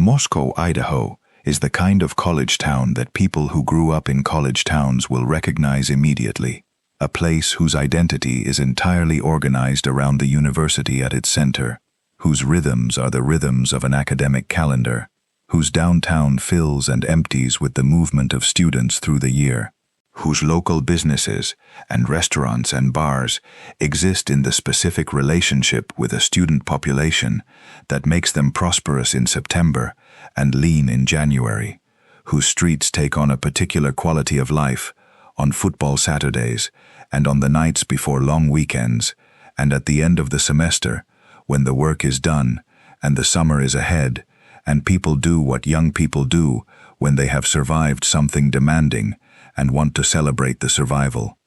Moscow, Idaho, is the kind of college town that people who grew up in college towns will recognize immediately. A place whose identity is entirely organized around the university at its center, whose rhythms are the rhythms of an academic calendar, whose downtown fills and empties with the movement of students through the year, whose local businesses and restaurants and bars exist in the specific relationship with a student population that makes them prosperous in September and lean in January, whose streets take on a particular quality of life on football Saturdays and on the nights before long weekends, and at the end of the semester, when the work is done and the summer is ahead, and people do what young people do when they have survived something demanding and want to celebrate the survival.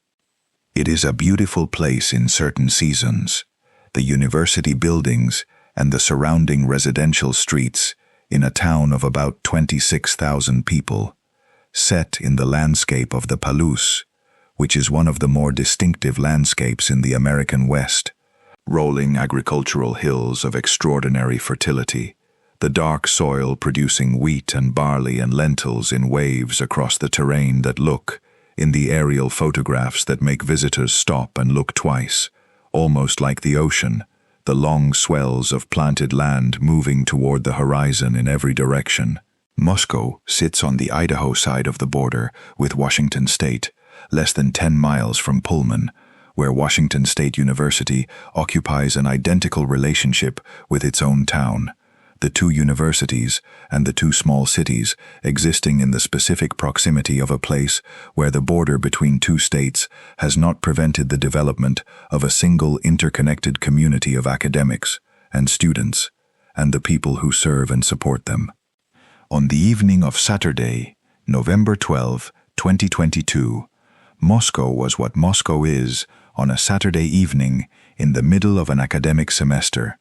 It is a beautiful place in certain seasons. The university buildings and the surrounding residential streets in a town of about 26,000 people, set in the landscape of the Palouse, which is one of the more distinctive landscapes in the American West. Rolling agricultural hills of extraordinary fertility, the dark soil producing wheat and barley and lentils in waves across the terrain that look, in the aerial photographs that make visitors stop and look twice, almost like the ocean, the long swells of planted land moving toward the horizon in every direction. Moscow sits on the Idaho side of the border with Washington State, less than 10 miles from Pullman, where Washington State University occupies an identical relationship with its own town. The two universities and the two small cities existing in the specific proximity of a place where the border between two states has not prevented the development of a single interconnected community of academics and students and the people who serve and support them. On the evening of Saturday, November 12, 2022, Moscow was what Moscow is on a Saturday evening in the middle of an academic semester,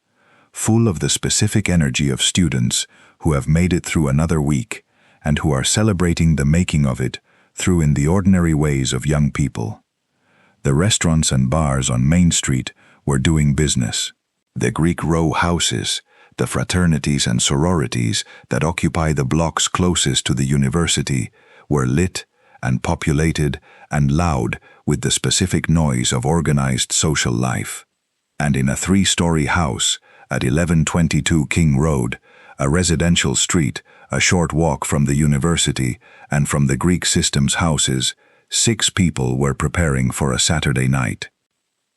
full of the specific energy of students who have made it through another week and who are celebrating the making of it through in the ordinary ways of young people. The restaurants and bars on Main Street were doing business. The Greek row houses, the fraternities and sororities that occupy the blocks closest to the university, were lit and populated and loud with the specific noise of organized social life. And in a 3-story house at 1122 King Road, a residential street, a short walk from the university and from the Greek system's houses, 6 people were preparing for a Saturday night.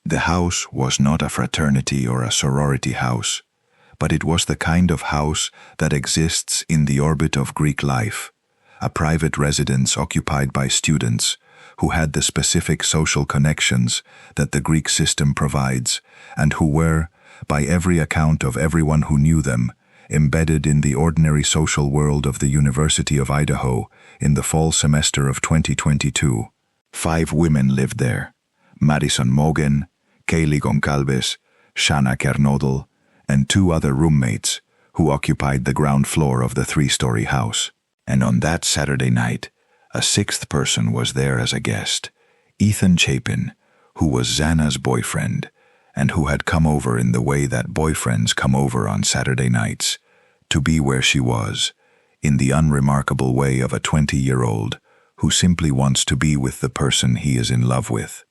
The house was not a fraternity or a sorority house, but it was the kind of house that exists in the orbit of Greek life, a private residence occupied by students who had the specific social connections that the Greek system provides and who were, by every account of everyone who knew them, embedded in the ordinary social world of the University of Idaho in the fall semester of 2022. 5 women lived there: Madison Mogen, Kaylee Goncalves, Xana Kernodle, and 2 other roommates who occupied the ground floor of the 3-story house. And on that Saturday night, a 6th person was there as a guest, Ethan Chapin, who was Xana's boyfriend, and who had come over in the way that boyfriends come over on Saturday nights, to be where she was, in the unremarkable way of a 20-year-old who simply wants to be with the person he is in love with.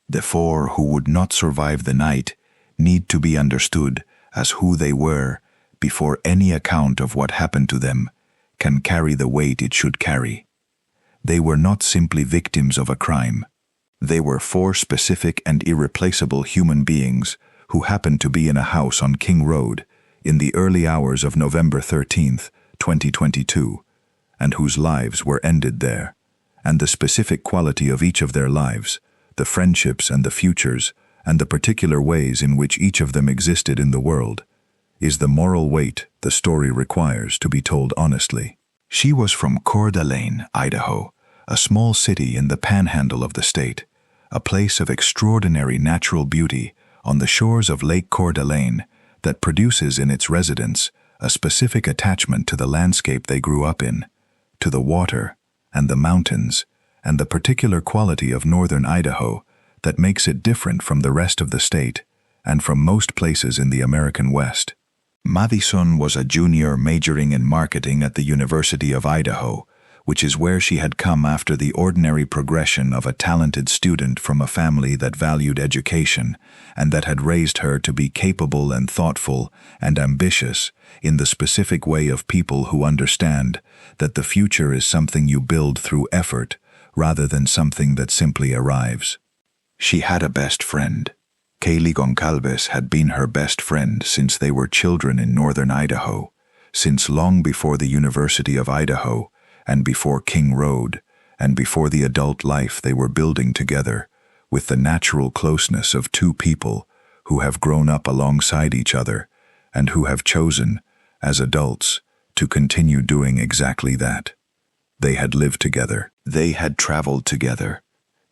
The 4 who would not survive the night need to be understood as who they were before any account of what happened to them can carry the weight it should carry. They were not simply victims of a crime. They were 4 specific and irreplaceable human beings who happened to be in a house on King Road in the early hours of November 13th, 2022, and whose lives were ended there. And the specific quality of each of their lives, the friendships and the futures, and the particular ways in which each of them existed in the world, is the moral weight the story requires to be told honestly. She was from Coeur d'Alene, Idaho, a small city in the panhandle of the state, a place of extraordinary natural beauty on the shores of Lake Coeur d'Alene that produces in its residents a specific attachment to the landscape they grew up in, to the water and the mountains, and the particular quality of northern Idaho that makes it different from the rest of the state and from most places in the American West. Madison was a junior majoring in marketing at the University of Idaho, which is where she had come after the ordinary progression of a talented student from a family that valued education and that had raised her to be capable and thoughtful and ambitious in the specific way of people who understand that the future is something you build through effort rather than something that simply arrives. She had a best friend. Kaylee Goncalves had been her best friend since they were children in northern Idaho, since long before the University of Idaho, and before King Road, and before the adult life they were building together, with the natural closeness of two people who have grown up alongside each other and who have chosen, as adults, to continue doing exactly that. They had lived together. They had traveled together.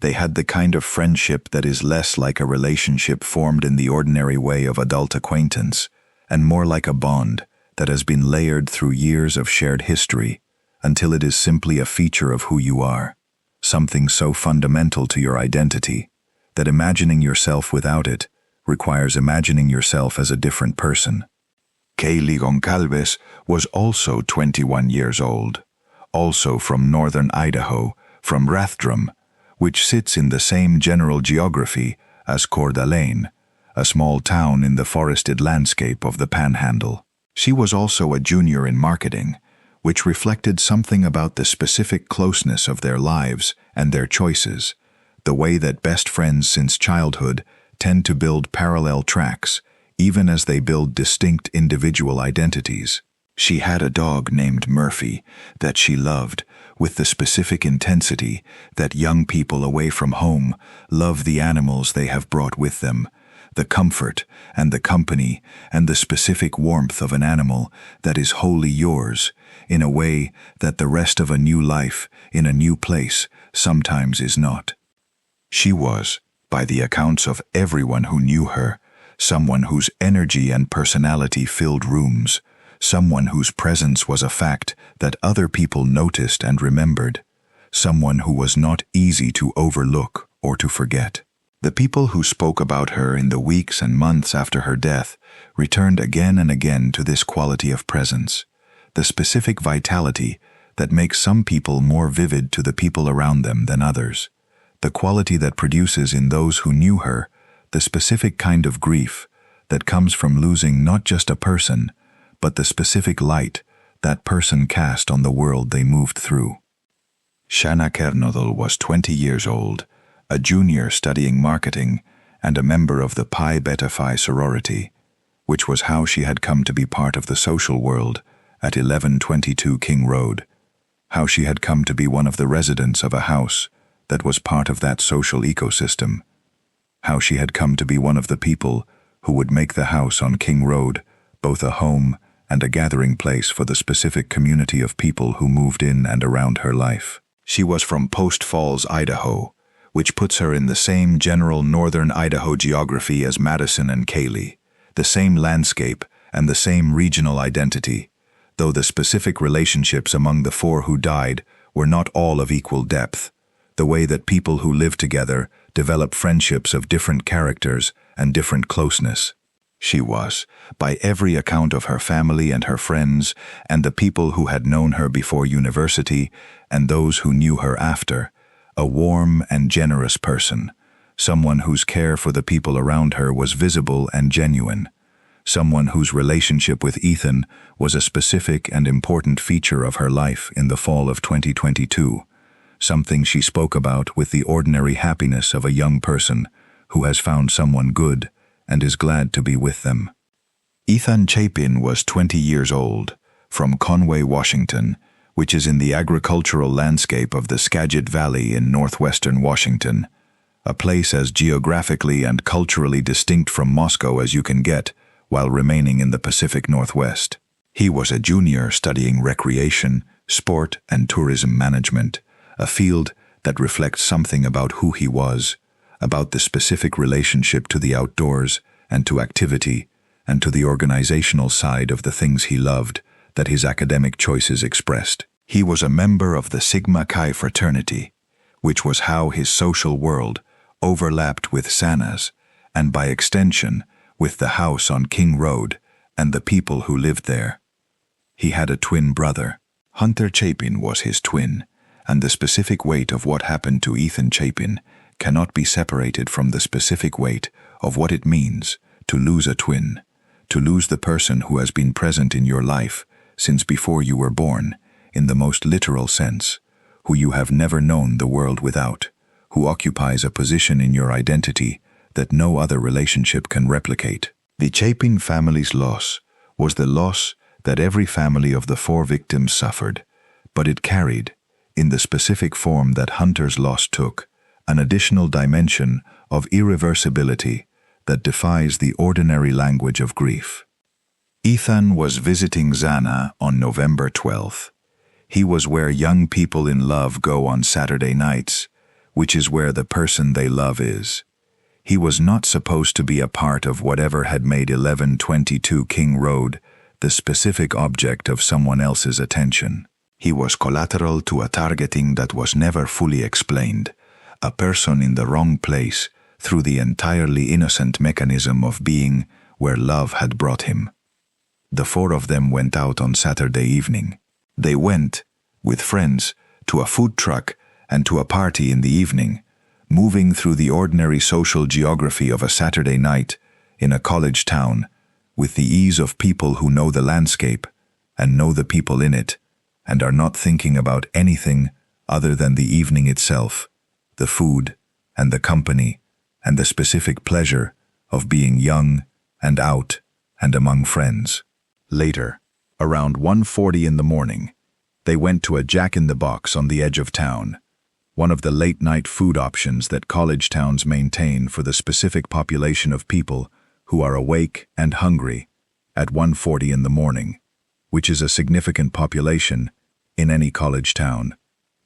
They had the kind of friendship that is less like a relationship formed in the ordinary way of adult acquaintance, and more like a bond that has been layered through years of shared history until it is simply a feature of who you are, something so fundamental to your identity that imagining yourself without it requires imagining yourself as a different person. Kaylee Goncalves was also 21 years old, also from northern Idaho, from Rathdrum, which sits in the same general geography as Coeur d'Alene, a small town in the forested landscape of the Panhandle. She was also a junior in marketing, which reflected something about the specific closeness of their lives and their choices, the way that best friends since childhood tend to build parallel tracks, even as they build distinct individual identities. She had a dog named Murphy that she loved with the specific intensity that young people away from home love the animals they have brought with them, the comfort and the company and the specific warmth of an animal that is wholly yours, in a way that the rest of a new life in a new place sometimes is not. She was, by the accounts of everyone who knew her, someone whose energy and personality filled rooms, someone whose presence was a fact that other people noticed and remembered, someone who was not easy to overlook or to forget. The people who spoke about her in the weeks and months after her death returned again and again to this quality of presence, the specific vitality that makes some people more vivid to the people around them than others, the quality that produces in those who knew her the specific kind of grief that comes from losing not just a person, but the specific light that person cast on the world they moved through. Xana Kernodle was 20 years old, a junior studying marketing and a member of the Pi Beta Phi sorority, which was how she had come to be part of the social world at 1122 King Road, how she had come to be one of the residents of a house that was part of that social ecosystem, how she had come to be one of the people who would make the house on King Road both a home and a gathering place for the specific community of people who moved in and around her life. She was from Post Falls, Idaho, which puts her in the same general northern Idaho geography as Madison and Kaylee, the same landscape and the same regional identity, though the specific relationships among the four who died were not all of equal depth, the way that people who live together develop friendships of different characters and different closeness. She was, by every account of her family and her friends and the people who had known her before university and those who knew her after, a warm and generous person, someone whose care for the people around her was visible and genuine, someone whose relationship with Ethan was a specific and important feature of her life in the fall of 2022, something she spoke about with the ordinary happiness of a young person who has found someone good and is glad to be with them. Ethan Chapin was 20 years old, from Conway, Washington, which is in the agricultural landscape of the Skagit Valley in northwestern Washington, a place as geographically and culturally distinct from Moscow as you can get while remaining in the Pacific Northwest. He was a junior studying recreation, sport, and tourism management, a field that reflects something about who he was, about the specific relationship to the outdoors and to activity and to the organizational side of the things he loved that his academic choices expressed. He was a member of the Sigma Chi fraternity, which was how his social world overlapped with Xana's, and by extension, with the house on King Road and the people who lived there. He had a twin brother. Hunter Chapin was his twin, and the specific weight of what happened to Ethan Chapin cannot be separated from the specific weight of what it means to lose a twin, to lose the person who has been present in your life since before you were born, in the most literal sense, who you have never known the world without, who occupies a position in your identity that no other relationship can replicate. The Chapin family's loss was the loss that every family of the 4 victims suffered, but it carried, in the specific form that Hunter's loss took, an additional dimension of irreversibility that defies the ordinary language of grief. Ethan was visiting Xana on November 12th. He was where young people in love go on Saturday nights, which is where the person they love is. He was not supposed to be a part of whatever had made 1122 King Road the specific object of someone else's attention. He was collateral to a targeting that was never fully explained, a person in the wrong place through the entirely innocent mechanism of being where love had brought him. The 4 of them went out on Saturday evening. They went, with friends, to a food truck and to a party in the evening, moving through the ordinary social geography of a Saturday night in a college town, with the ease of people who know the landscape and know the people in it, and are not thinking about anything other than the evening itself, the food and the company and the specific pleasure of being young and out and among friends. Later, around 1:40 in the morning, they went to a Jack-in-the-Box on the edge of town, one of the late-night food options that college towns maintain for the specific population of people who are awake and hungry at 1:40 in the morning, which is a significant population in any college town,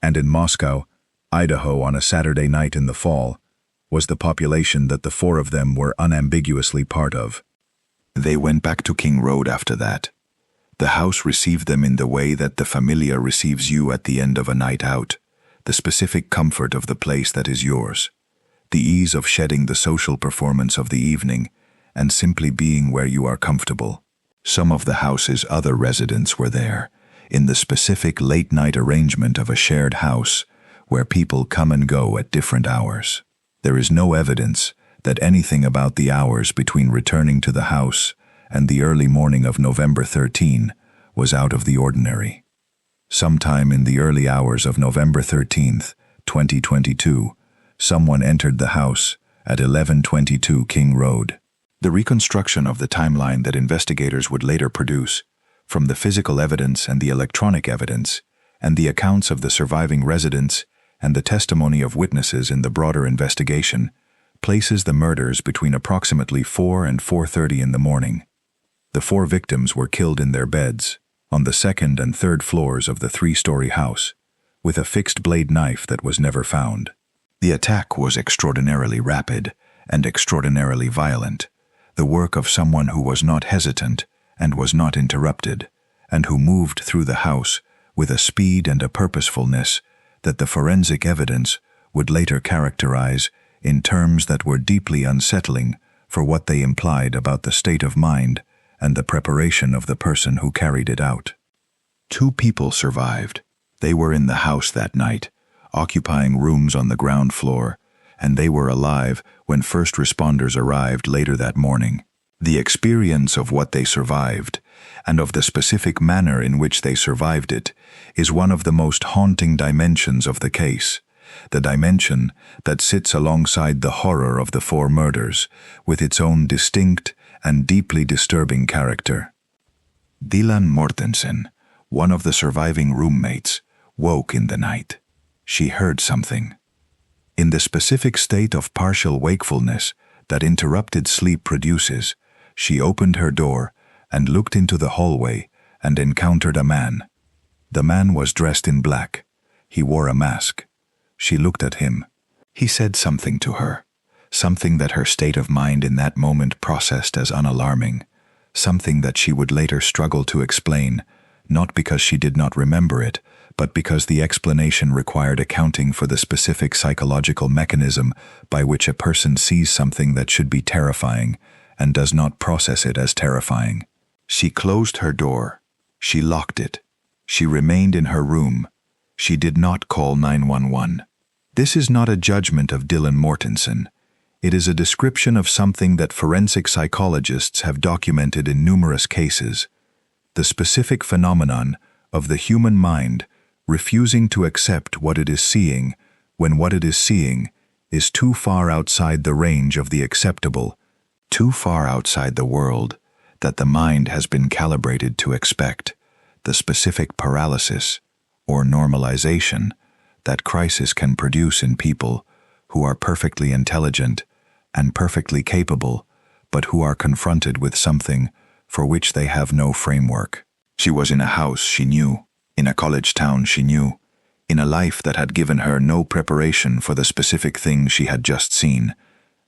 and in Moscow, Idaho on a Saturday night in the fall, was the population that the 4 of them were unambiguously part of. They went back to King Road after that. The house received them in the way that the familiar receives you at the end of a night out, the specific comfort of the place that is yours, the ease of shedding the social performance of the evening and simply being where you are comfortable. Some of the house's other residents were there, in the specific late-night arrangement of a shared house where people come and go at different hours. There is no evidence that anything about the hours between returning to the house and the early morning of November 13 was out of the ordinary. Sometime in the early hours of November 13th, 2022, someone entered the house at 1122 King Road. The reconstruction of the timeline that investigators would later produce, from the physical evidence and the electronic evidence, and the accounts of the surviving residents and the testimony of witnesses in the broader investigation, places the murders between approximately 4 and 4:30 in the morning. The 4 victims were killed in their beds, on the 2nd and 3rd floors of the 3-story house, with a fixed blade knife that was never found. The attack was extraordinarily rapid and extraordinarily violent, the work of someone who was not hesitant and was not interrupted, and who moved through the house with a speed and a purposefulness that the forensic evidence would later characterize in terms that were deeply unsettling for what they implied about the state of mind and the preparation of the person who carried it out. 2 people survived. They were in the house that night, occupying rooms on the ground floor, and they were alive when first responders arrived later that morning. The experience of what they survived, and of the specific manner in which they survived it, is one of the most haunting dimensions of the case, the dimension that sits alongside the horror of the 4 murders, with its own distinct and deeply disturbing character. Dylan Mortensen, one of the surviving roommates, woke in the night. She heard something. In the specific state of partial wakefulness that interrupted sleep produces, she opened her door and looked into the hallway and encountered a man. The man was dressed in black. He wore a mask. She looked at him. He said something to her, something that her state of mind in that moment processed as unalarming, something that she would later struggle to explain, not because she did not remember it, but because the explanation required accounting for the specific psychological mechanism by which a person sees something that should be terrifying and does not process it as terrifying. She closed her door. She locked it. She remained in her room. She did not call 911. This is not a judgment of Dylan Mortensen. It is a description of something that forensic psychologists have documented in numerous cases: the specific phenomenon of the human mind refusing to accept what it is seeing when what it is seeing is too far outside the range of the acceptable, too far outside the world that the mind has been calibrated to expect, the specific paralysis or normalization that crisis can produce in people who are perfectly intelligent and perfectly capable, but who are confronted with something for which they have no framework. She was in a house she knew, in a college town she knew, in a life that had given her no preparation for the specific thing she had just seen,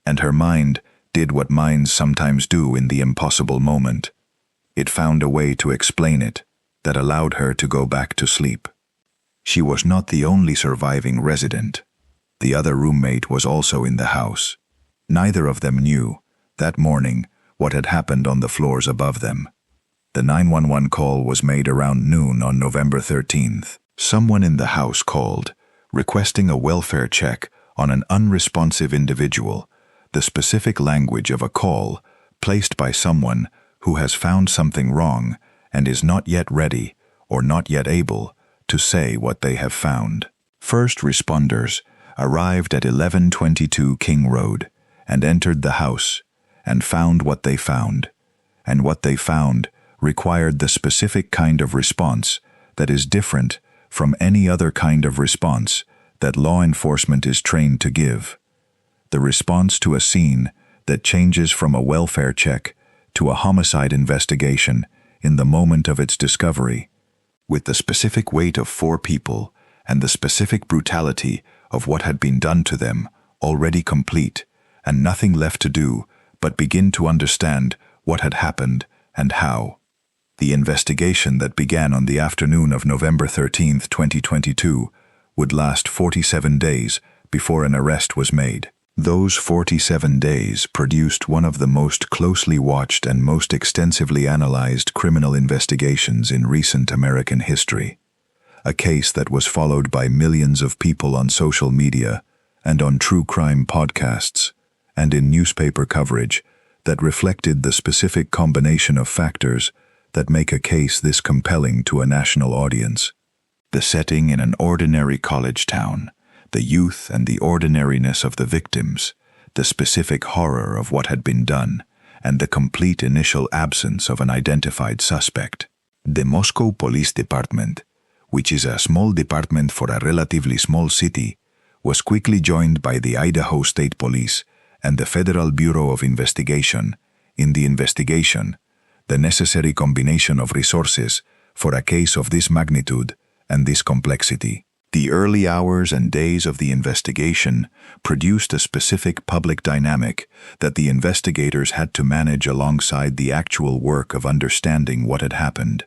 and her mind did what minds sometimes do in the impossible moment. It found a way to explain it that allowed her to go back to sleep. She was not the only surviving resident. The other roommate was also in the house. Neither of them knew, that morning, what had happened on the floors above them. The 911 call was made around noon on November 13th. Someone in the house called, requesting a welfare check on an unresponsive individual, the specific language of a call placed by someone who has found something wrong and is not yet ready or not yet able to say what they have found. First responders arrived at 1122 King Road and entered the house and found what they found. And what they found required the specific kind of response that is different from any other kind of response that law enforcement is trained to give. The response to a scene that changes from a welfare check to a homicide investigation in the moment of its discovery, with the specific weight of 4 people and the specific brutality of what had been done to them already complete, and nothing left to do but begin to understand what had happened and how. The investigation that began on the afternoon of November 13, 2022, would last 47 days before an arrest was made. Those 47 days produced one of the most closely watched and most extensively analyzed criminal investigations in recent American history. A case that was followed by millions of people on social media and on true crime podcasts, and in newspaper coverage that reflected the specific combination of factors that make a case this compelling to a national audience. The setting in an ordinary college town, the youth and the ordinariness of the victims, the specific horror of what had been done, and the complete initial absence of an identified suspect. The Moscow Police Department, which is a small department for a relatively small city, was quickly joined by the Idaho State Police and the Federal Bureau of Investigation in the investigation, the necessary combination of resources for a case of this magnitude and this complexity. The early hours and days of the investigation produced a specific public dynamic that the investigators had to manage alongside the actual work of understanding what had happened.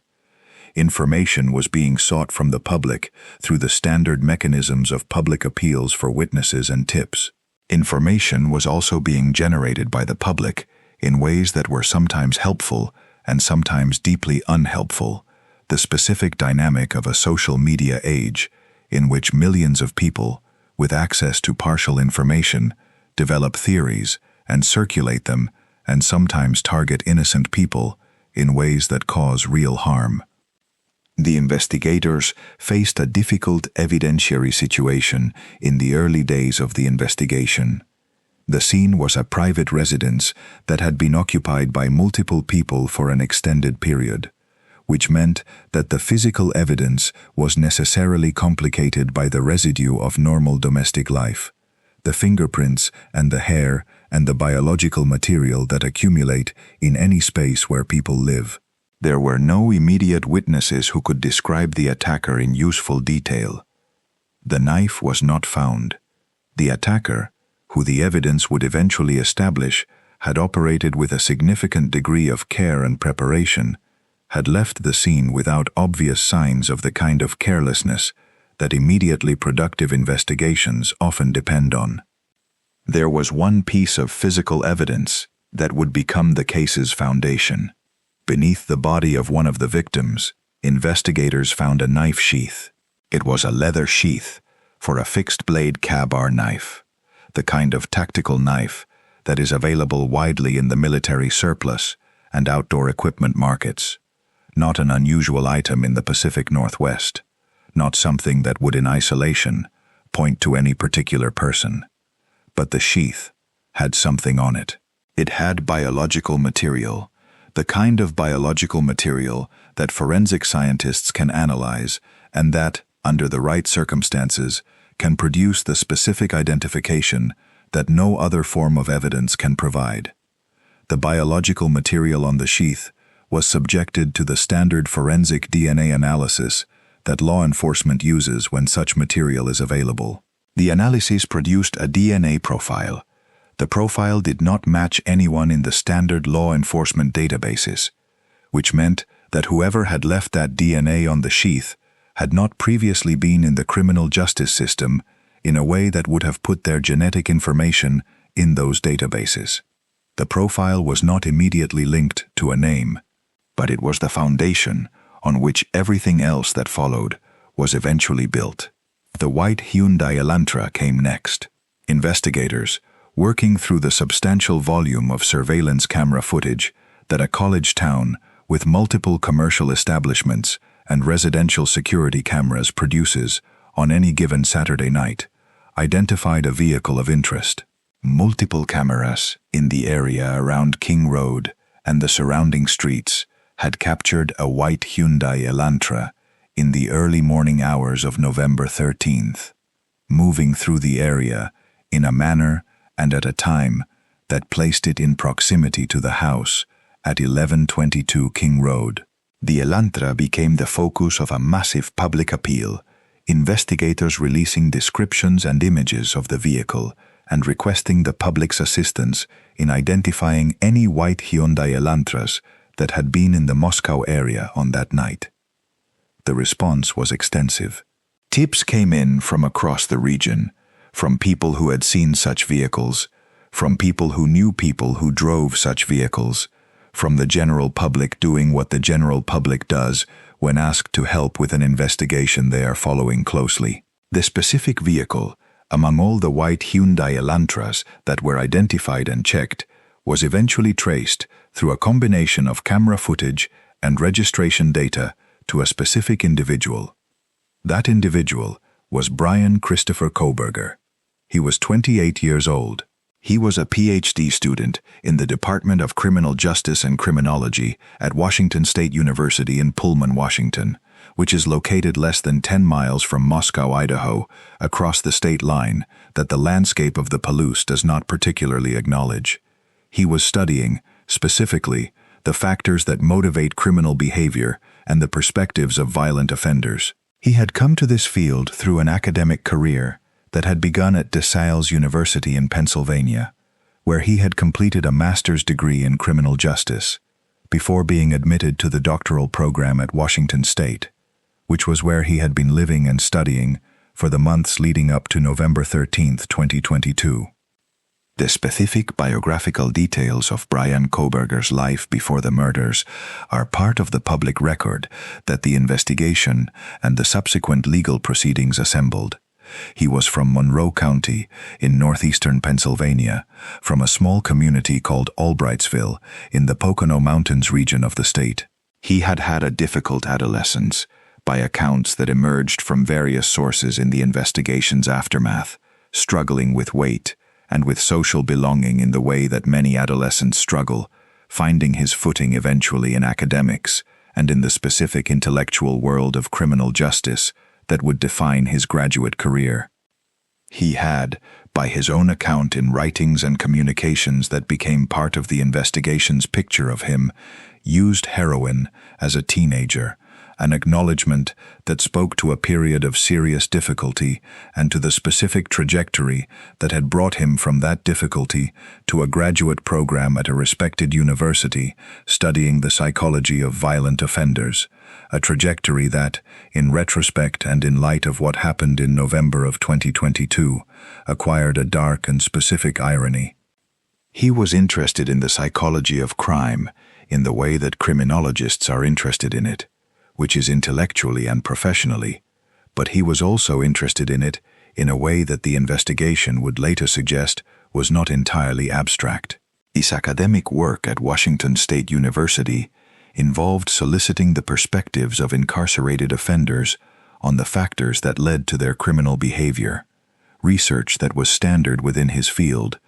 Information was being sought from the public through the standard mechanisms of public appeals for witnesses and tips. Information was also being generated by the public in ways that were sometimes helpful and sometimes deeply unhelpful, the specific dynamic of a social media age in which millions of people, with access to partial information, develop theories and circulate them and sometimes target innocent people in ways that cause real harm. The investigators faced a difficult evidentiary situation in the early days of the investigation. The scene was a private residence that had been occupied by multiple people for an extended period, which meant that the physical evidence was necessarily complicated by the residue of normal domestic life, the fingerprints and the hair and the biological material that accumulate in any space where people live. There were no immediate witnesses who could describe the attacker in useful detail. The knife was not found. The attacker, who the evidence would eventually establish had operated with a significant degree of care and preparation, had left the scene without obvious signs of the kind of carelessness that immediately productive investigations often depend on. There was one piece of physical evidence that would become the case's foundation: Beneath the body of one of the victims, investigators found a knife sheath. It was a leather sheath for a fixed-blade Ka-Bar knife, the kind of tactical knife that is available widely in the military surplus and outdoor equipment markets. Not an unusual item in the Pacific Northwest, not something that would in isolation point to any particular person. But the sheath had something on it. It had biological material, the kind of biological material that forensic scientists can analyze and that, under the right circumstances, can produce the specific identification that no other form of evidence can provide. The biological material on the sheath was subjected to the standard forensic DNA analysis that law enforcement uses when such material is available. The analysis produced a DNA profile. The profile did not match anyone in the standard law enforcement databases, which meant that whoever had left that DNA on the sheath had not previously been in the criminal justice system in a way that would have put their genetic information in those databases. The profile was not immediately linked to a name, but it was the foundation on which everything else that followed was eventually built. The white Hyundai Elantra came next. Investigators, working through the substantial volume of surveillance camera footage that a college town with multiple commercial establishments and residential security cameras produces on any given Saturday night, identified a vehicle of interest. Multiple cameras in the area around King Road and the surrounding streets had captured a white Hyundai Elantra in the early morning hours of November 13th, moving through the area in a manner and at a time that placed it in proximity to the house at 1122 King Road. The Elantra became the focus of a massive public appeal, investigators releasing descriptions and images of the vehicle and requesting the public's assistance in identifying any white Hyundai Elantras that had been in the Moscow area on that night. The response was extensive. Tips came in from across the region, from people who had seen such vehicles, from people who knew people who drove such vehicles, from the general public doing what the general public does when asked to help with an investigation they are following closely. The specific vehicle, among all the white Hyundai Elantras that were identified and checked, was eventually traced through a combination of camera footage and registration data to a specific individual. That individual was Bryan Christopher Kohberger. He was 28 years old. He was a PhD student in the Department of Criminal Justice and Criminology at Washington State University in Pullman, Washington, which is located less than 10 miles from Moscow, Idaho, across the state line that the landscape of the Palouse does not particularly acknowledge. He was studying, specifically, the factors that motivate criminal behavior and the perspectives of violent offenders. He had come to this field through an academic career that had begun at DeSales University in Pennsylvania, where he had completed a master's degree in criminal justice, before being admitted to the doctoral program at Washington State, which was where he had been living and studying for the months leading up to November 13, 2022. The specific biographical details of Bryan Kohberger's life before the murders are part of the public record that the investigation and the subsequent legal proceedings assembled. He was from Monroe County in northeastern Pennsylvania, from a small community called Albrightsville in the Pocono Mountains region of the state. He had had a difficult adolescence, by accounts that emerged from various sources in the investigation's aftermath, struggling with weight and with social belonging in the way that many adolescents struggle, finding his footing eventually in academics and in the specific intellectual world of criminal justice that would define his graduate career. He had, by his own account in writings and communications that became part of the investigation's picture of him, used heroin as a teenager, an acknowledgement that spoke to a period of serious difficulty and to the specific trajectory that had brought him from that difficulty to a graduate program at a respected university studying the psychology of violent offenders, a trajectory that, in retrospect and in light of what happened in November of 2022, acquired a dark and specific irony. He was interested in the psychology of crime, in the way that criminologists are interested in it, which is intellectually and professionally, but he was also interested in it in a way that the investigation would later suggest was not entirely abstract. His academic work at Washington State University involved soliciting the perspectives of incarcerated offenders on the factors that led to their criminal behavior, research that was standard within his field,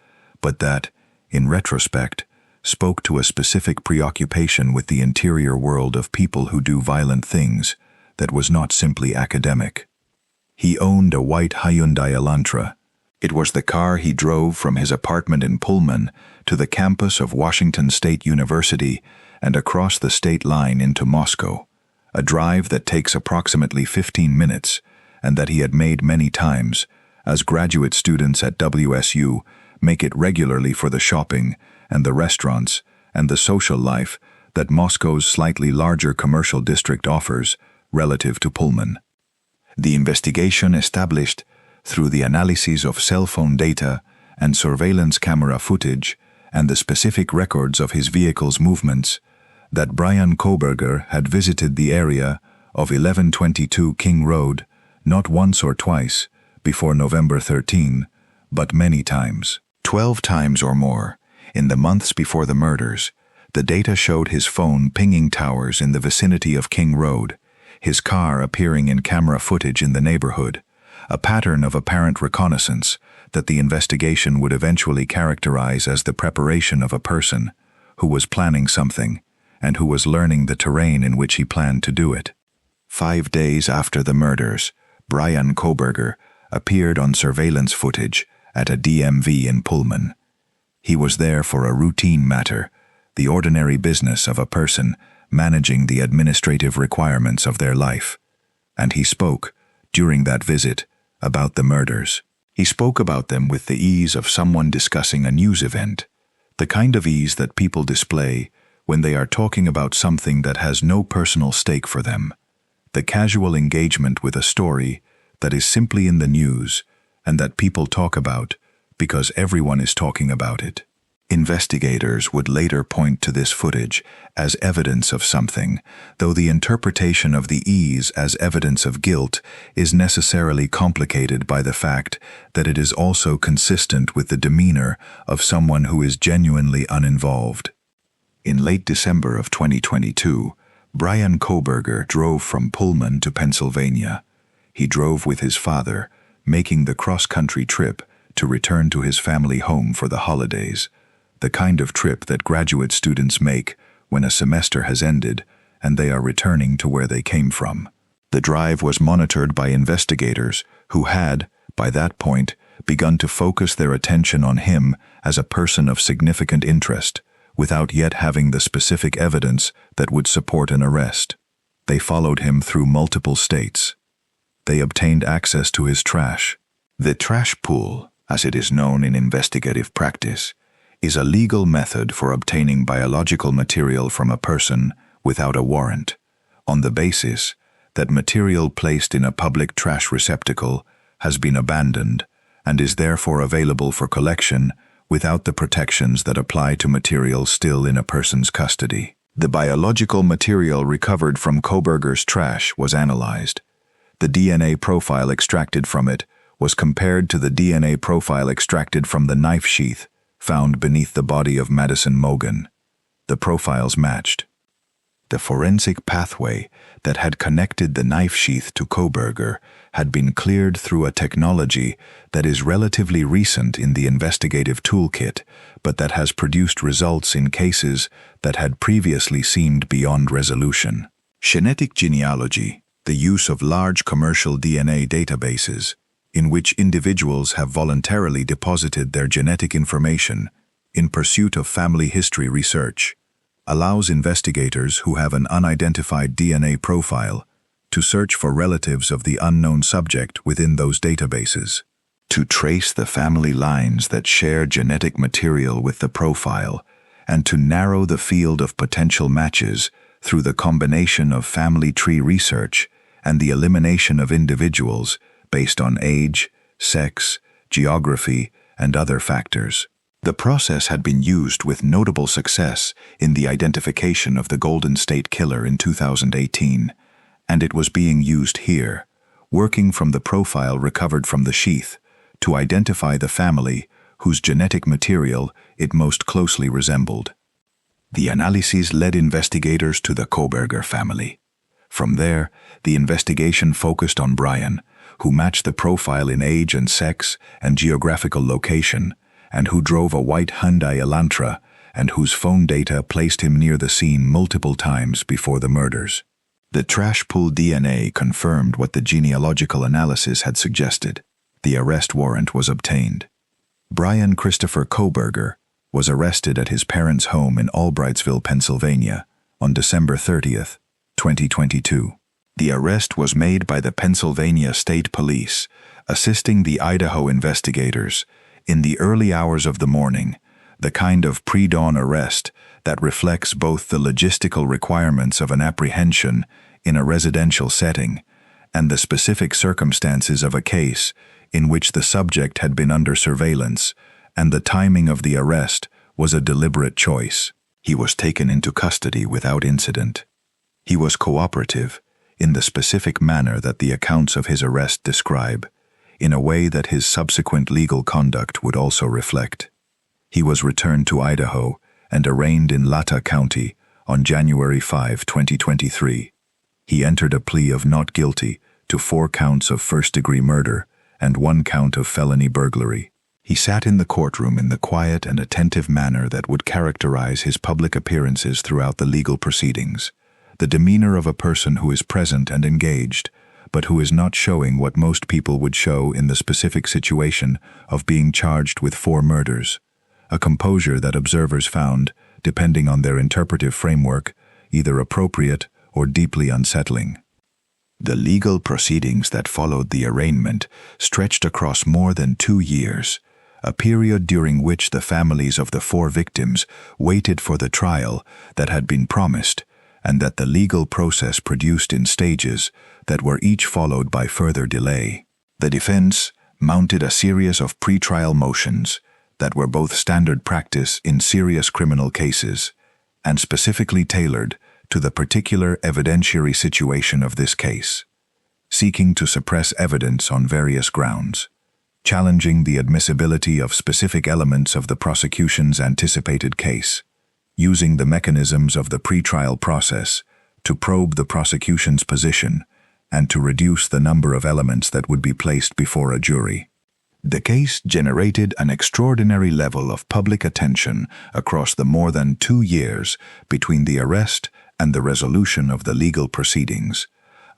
but that, in retrospect, spoke to a specific preoccupation with the interior world of people who do violent things that was not simply academic. He owned a white Hyundai Elantra. It was the car he drove from his apartment in Pullman to the campus of Washington State University and across the state line into Moscow, a drive that takes approximately 15 minutes and that he had made many times, as graduate students at WSU make it regularly for the shopping and the restaurants and the social life that Moscow's slightly larger commercial district offers relative to Pullman. The investigation established, through the analysis of cell phone data and surveillance camera footage and the specific records of his vehicle's movements, that Bryan Kohberger had visited the area of 1122 King Road not once or twice before November 13, but many times, 12 times or more, in the months before the murders. The data showed his phone pinging towers in the vicinity of King Road, his car appearing in camera footage in the neighborhood, a pattern of apparent reconnaissance that the investigation would eventually characterize as the preparation of a person who was planning something and who was learning the terrain in which he planned to do it. 5 days after the murders, Bryan Kohberger appeared on surveillance footage at a DMV in Pullman. He was there for a routine matter, the ordinary business of a person managing the administrative requirements of their life. And he spoke, during that visit, about the murders. He spoke about them with the ease of someone discussing a news event, the kind of ease that people display when they are talking about something that has no personal stake for them, the casual engagement with a story that is simply in the news and that people talk about because everyone is talking about it. Investigators would later point to this footage as evidence of something, though the interpretation of the ease as evidence of guilt is necessarily complicated by the fact that it is also consistent with the demeanor of someone who is genuinely uninvolved. In late December of 2022, Bryan Kohberger drove from Pullman to Pennsylvania. He drove with his father, making the cross-country trip to return to his family home for the holidays, the kind of trip that graduate students make when a semester has ended and they are returning to where they came from. The drive was monitored by investigators who had, by that point, begun to focus their attention on him as a person of significant interest, without yet having the specific evidence that would support an arrest. They followed him through multiple states. They obtained access to his trash. The trash pool, as it is known in investigative practice, is a legal method for obtaining biological material from a person without a warrant, on the basis that material placed in a public trash receptacle has been abandoned and is therefore available for collection without the protections that apply to material still in a person's custody. The biological material recovered from Kohberger's trash was analyzed. The DNA profile extracted from it was compared to the DNA profile extracted from the knife sheath found beneath the body of Madison Mogen. The profiles matched. The forensic pathway that had connected the knife sheath to Kohberger had been cleared through a technology that is relatively recent in the investigative toolkit, but that has produced results in cases that had previously seemed beyond resolution. Genetic genealogy, the use of large commercial DNA databases, in which individuals have voluntarily deposited their genetic information in pursuit of family history research, allows investigators who have an unidentified DNA profile to search for relatives of the unknown subject within those databases, to trace the family lines that share genetic material with the profile, and to narrow the field of potential matches through the combination of family tree research and the elimination of individuals based on age, sex, geography, and other factors. The process had been used with notable success in the identification of the Golden State Killer in 2018, and it was being used here, working from the profile recovered from the sheath, to identify the family whose genetic material it most closely resembled. The analyses led investigators to the Kohberger family. From there, the investigation focused on Bryan, who matched the profile in age and sex and geographical location, and who drove a white Hyundai Elantra, and whose phone data placed him near the scene multiple times before the murders. The trash pool DNA confirmed what the genealogical analysis had suggested. The arrest warrant was obtained. Bryan Christopher Kohberger was arrested at his parents' home in Albrightsville, Pennsylvania, on December 30th, 2022. The arrest was made by the Pennsylvania State Police, assisting the Idaho investigators in the early hours of the morning, the kind of pre-dawn arrest that reflects both the logistical requirements of an apprehension in a residential setting and the specific circumstances of a case in which the subject had been under surveillance, and the timing of the arrest was a deliberate choice. He was taken into custody without incident. He was cooperative in the specific manner that the accounts of his arrest describe, in a way that his subsequent legal conduct would also reflect. He was returned to Idaho and arraigned in Latah County on January 5, 2023. He entered a plea of not guilty to 4 counts of first-degree murder and 1 count of felony burglary. He sat in the courtroom in the quiet and attentive manner that would characterize his public appearances throughout the legal proceedings, the demeanor of a person who is present and engaged, but who is not showing what most people would show in the specific situation of being charged with 4 murders, a composure that observers found, depending on their interpretive framework, either appropriate or deeply unsettling. The legal proceedings that followed the arraignment stretched across more than 2 years, a period during which the families of the 4 victims waited for the trial that had been promised, and that the legal process produced in stages that were each followed by further delay. The defense mounted a series of pretrial motions that were both standard practice in serious criminal cases and specifically tailored to the particular evidentiary situation of this case, seeking to suppress evidence on various grounds, challenging the admissibility of specific elements of the prosecution's anticipated case, using the mechanisms of the pretrial process to probe the prosecution's position and to reduce the number of elements that would be placed before a jury. The case generated an extraordinary level of public attention across the more than 2 years between the arrest and the resolution of the legal proceedings,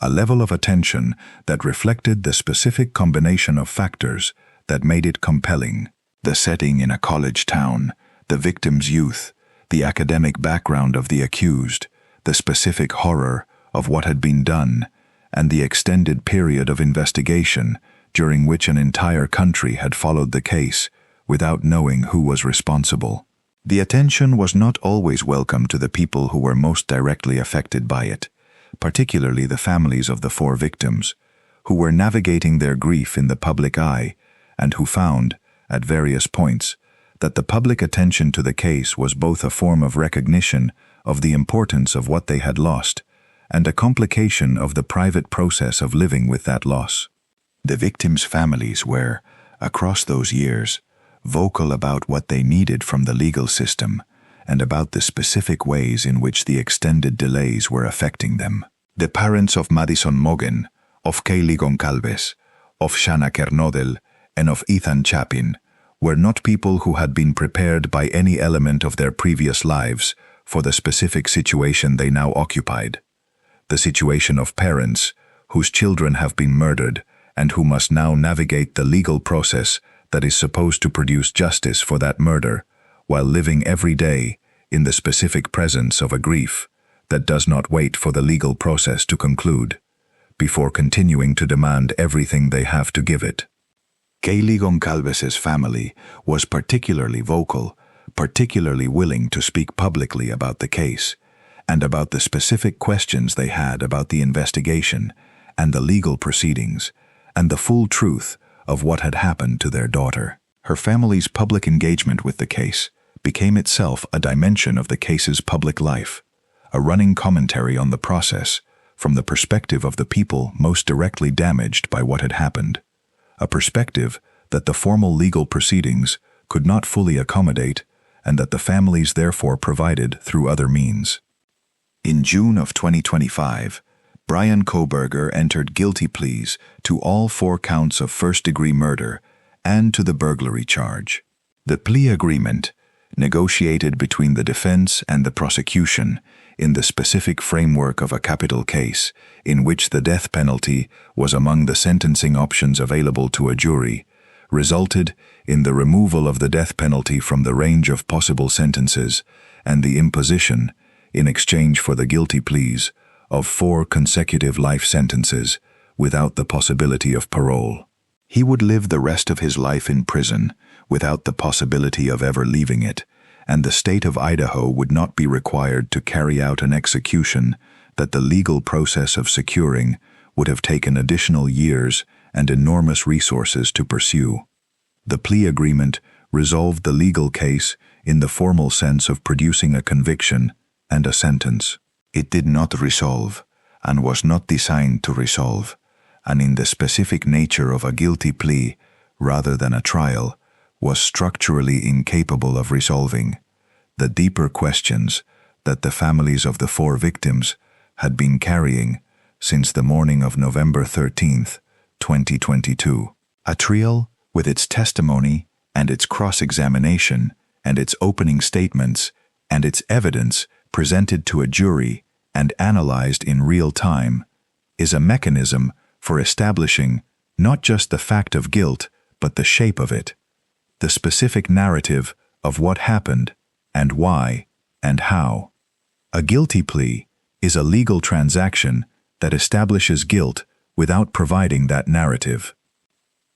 a level of attention that reflected the specific combination of factors that made it compelling: the setting in a college town, the victim's youth, the academic background of the accused, the specific horror of what had been done, and the extended period of investigation during which an entire country had followed the case without knowing who was responsible. The attention was not always welcome to the people who were most directly affected by it, particularly the families of the 4 victims, who were navigating their grief in the public eye and who found, at various points, that the public attention to the case was both a form of recognition of the importance of what they had lost and a complication of the private process of living with that loss. The victims' families were, across those years, vocal about what they needed from the legal system and about the specific ways in which the extended delays were affecting them. The parents of Madison Mogen, of Kaylee Goncalves, of Xana Kernodle, and of Ethan Chapin were not people who had been prepared by any element of their previous lives for the specific situation they now occupied, the situation of parents whose children have been murdered and who must now navigate the legal process that is supposed to produce justice for that murder, while living every day in the specific presence of a grief that does not wait for the legal process to conclude, before continuing to demand everything they have to give it. Kaylee Goncalves' family was particularly vocal, particularly willing to speak publicly about the case, and about the specific questions they had about the investigation and the legal proceedings, and the full truth of what had happened to their daughter. Her family's public engagement with the case became itself a dimension of the case's public life, a running commentary on the process from the perspective of the people most directly damaged by what had happened, a perspective that the formal legal proceedings could not fully accommodate and that the families therefore provided through other means. In June of 2025, Bryan Kohberger entered guilty pleas to all 4 counts of first-degree murder and to the burglary charge. The plea agreement, negotiated between the defense and the prosecution in the specific framework of a capital case in which the death penalty was among the sentencing options available to a jury, resulted in the removal of the death penalty from the range of possible sentences and the imposition, in exchange for the guilty pleas, of 4 consecutive life sentences without the possibility of parole. He would live the rest of his life in prison without the possibility of ever leaving it, and the state of Idaho would not be required to carry out an execution that the legal process of securing would have taken additional years and enormous resources to pursue. The plea agreement resolved the legal case in the formal sense of producing a conviction and a sentence. It did not resolve, and was not designed to resolve, and in the specific nature of a guilty plea, rather than a trial, was structurally incapable of resolving the deeper questions that the families of the 4 victims had been carrying since the morning of November 13th, 2022. A trial, with its testimony and its cross-examination and its opening statements and its evidence presented to a jury and analyzed in real time, is a mechanism for establishing not just the fact of guilt, but the shape of it, the specific narrative of what happened and why and how. A guilty plea is a legal transaction that establishes guilt without providing that narrative.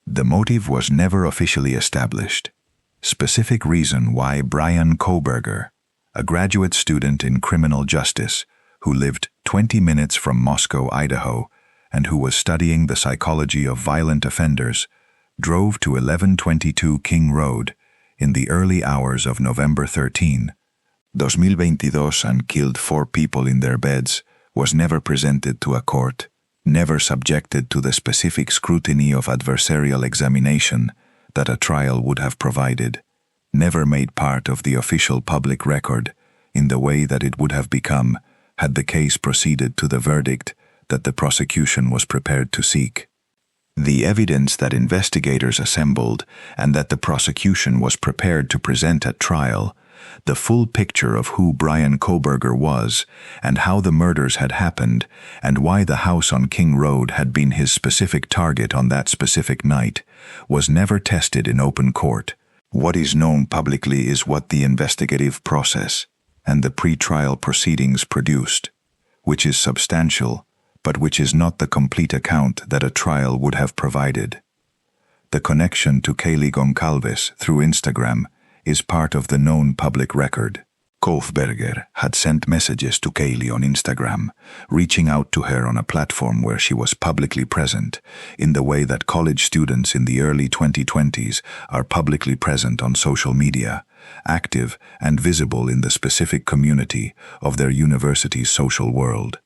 The motive was never officially established. Specific reason why Bryan Kohberger, a graduate student in criminal justice who lived 20 minutes from Moscow, Idaho, and who was studying the psychology of violent offenders, drove to 1122 King Road in the early hours of November 13, 2022 and killed 4 people in their beds, was never presented to a court, never subjected to the specific scrutiny of adversarial examination that a trial would have provided, never made part of the official public record in the way that it would have become had the case proceeded to the verdict that the prosecution was prepared to seek. The evidence that investigators assembled and that the prosecution was prepared to present at trial, the full picture of who Bryan Kohberger was and how the murders had happened and why the house on King Road had been his specific target on that specific night, was never tested in open court. What is known publicly is what the investigative process and the pre-trial proceedings produced, which is substantial, but which is not the complete account that a trial would have provided. The connection to Kaylee Goncalves through Instagram is part of the known public record. Kohberger had sent messages to Kaylee on Instagram, reaching out to her on a platform where she was publicly present, in the way that college students in the early 2020s are publicly present on social media, active and visible in the specific community of their university's social world.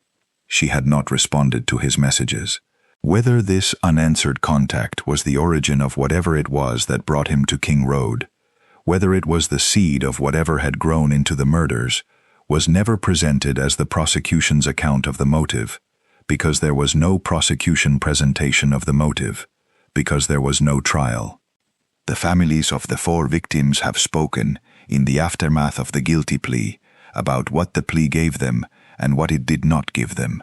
She had not responded to his messages. Whether this unanswered contact was the origin of whatever it was that brought him to King Road, whether it was the seed of whatever had grown into the murders, was never presented as the prosecution's account of the motive, because there was no prosecution presentation of the motive, because there was no trial. The families of the 4 victims have spoken, in the aftermath of the guilty plea, about what the plea gave them and what it did not give them.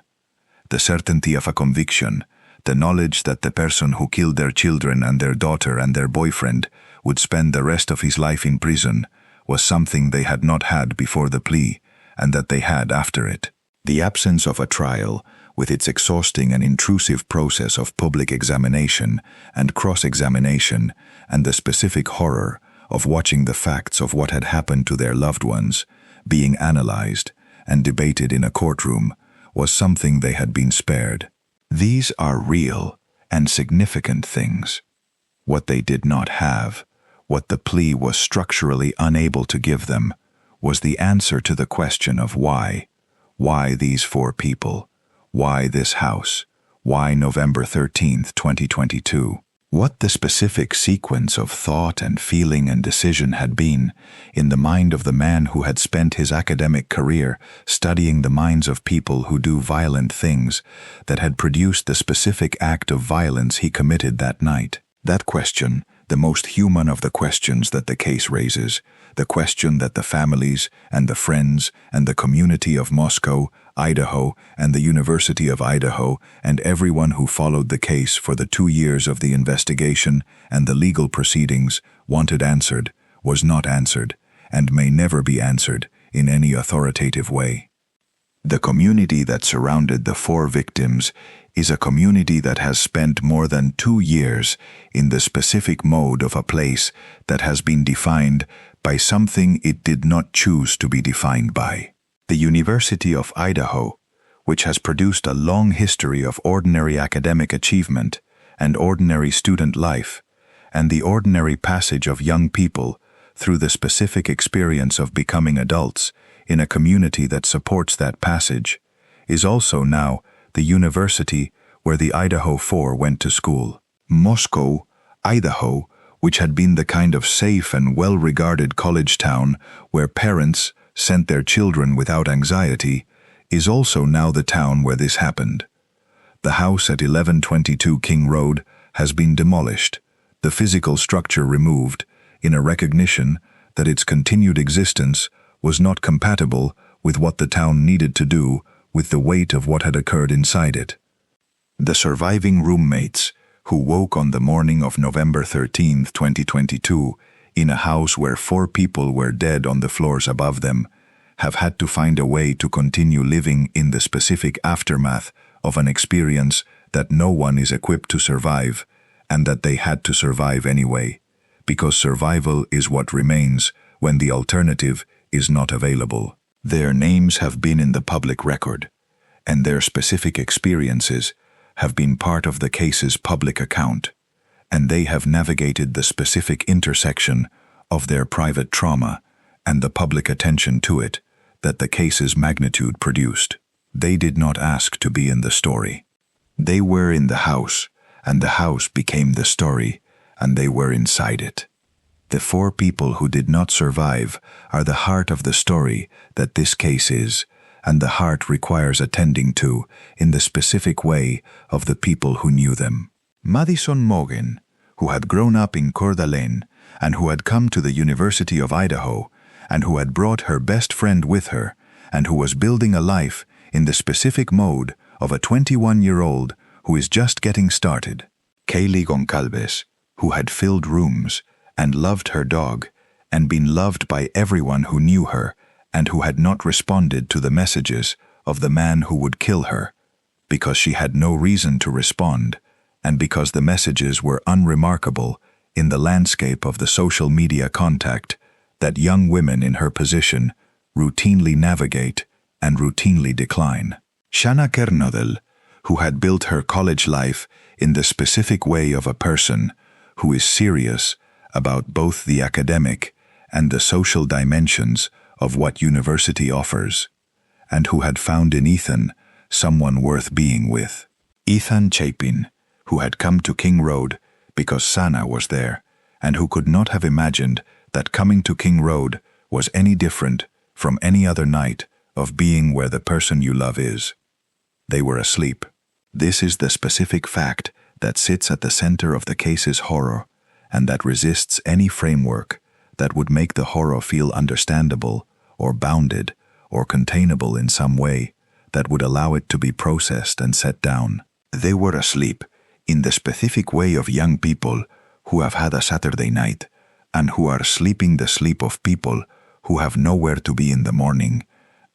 The certainty of a conviction, the knowledge that the person who killed their children and their daughter and their boyfriend would spend the rest of his life in prison, was something they had not had before the plea, and that they had after it. The absence of a trial, with its exhausting and intrusive process of public examination and cross-examination, and the specific horror of watching the facts of what had happened to their loved ones being analyzed and debated in a courtroom, was something they had been spared. These are real and significant things. What they did not have what the plea was structurally unable to give them, was the answer to the question of why. Why these 4 people? Why this house? Why November 13th, 2022? What the specific sequence of thought and feeling and decision had been in the mind of the man who had spent his academic career studying the minds of people who do violent things that had produced the specific act of violence he committed that night. That question, the most human of the questions that the case raises, the question that the families and the friends and the community of Moscow, Idaho, and the University of Idaho, and everyone who followed the case for the 2 years of the investigation and the legal proceedings wanted answered, was not answered, and may never be answered in any authoritative way. The community that surrounded the 4 victims is a community that has spent more than 2 years in the specific mode of a place that has been defined by something it did not choose to be defined by. The University of Idaho, which has produced a long history of ordinary academic achievement and ordinary student life, and the ordinary passage of young people through the specific experience of becoming adults in a community that supports that passage, is also now the university where the Idaho 4 went to school. Moscow, Idaho, which had been the kind of safe and well-regarded college town where parents sent their children without anxiety, is also now the town where this happened. The house at 1122 King Road has been demolished, the physical structure removed, in a recognition that its continued existence was not compatible with what the town needed to do with the weight of what had occurred inside it. The surviving roommates, who woke on the morning of November 13, 2022, in a house where 4 people were dead on the floors above them, have had to find a way to continue living in the specific aftermath of an experience that no one is equipped to survive, and that they had to survive anyway, because survival is what remains when the alternative is not available. Their names have been in the public record, and their specific experiences have been part of the case's public account, and they have navigated the specific intersection of their private trauma and the public attention to it that the case's magnitude produced. They did not ask to be in the story. They were in the house, and the house became the story, and they were inside it. The 4 people who did not survive are the heart of the story that this case is, and the heart requires attending to in the specific way of the people who knew them. Madison Mogen, who had grown up in Coeur d'Alene and who had come to the University of Idaho and who had brought her best friend with her and who was building a life in the specific mode of a 21-year-old who is just getting started. Kaylee Goncalves, who had filled rooms and loved her dog and been loved by everyone who knew her and who had not responded to the messages of the man who would kill her because she had no reason to respond and because the messages were unremarkable in the landscape of the social media contact that young women in her position routinely navigate and routinely decline. Xana Kernodle, who had built her college life in the specific way of a person who is serious about both the academic and the social dimensions of what university offers, and who had found in Ethan someone worth being with. Ethan Chapin, who had come to King Road because Xana was there, and who could not have imagined that coming to King Road was any different from any other night of being where the person you love is. They were asleep. This is the specific fact that sits at the center of the case's horror, and that resists any framework that would make the horror feel understandable or bounded or containable in some way that would allow it to be processed and set down. They were asleep in the specific way of young people who have had a Saturday night and who are sleeping the sleep of people who have nowhere to be in the morning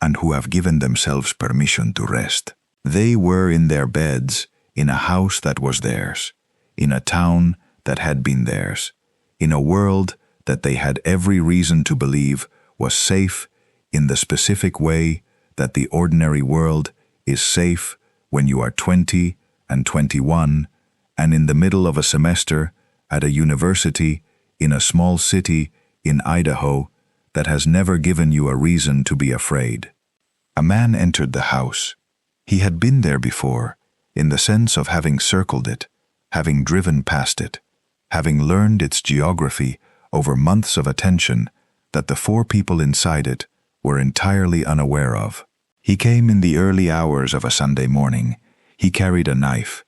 and who have given themselves permission to rest. They were in their beds in a house that was theirs, in a town that had been theirs, in a world that they had every reason to believe was safe in the specific way that the ordinary world is safe when you are 20 and 21 and in the middle of a semester at a university in a small city in Idaho that has never given you a reason to be afraid. A man entered the house. He had been there before, in the sense of having circled it, having driven past it, having learned its geography over months of attention that the four people inside it were entirely unaware of. He came in the early hours of a Sunday morning. He carried a knife,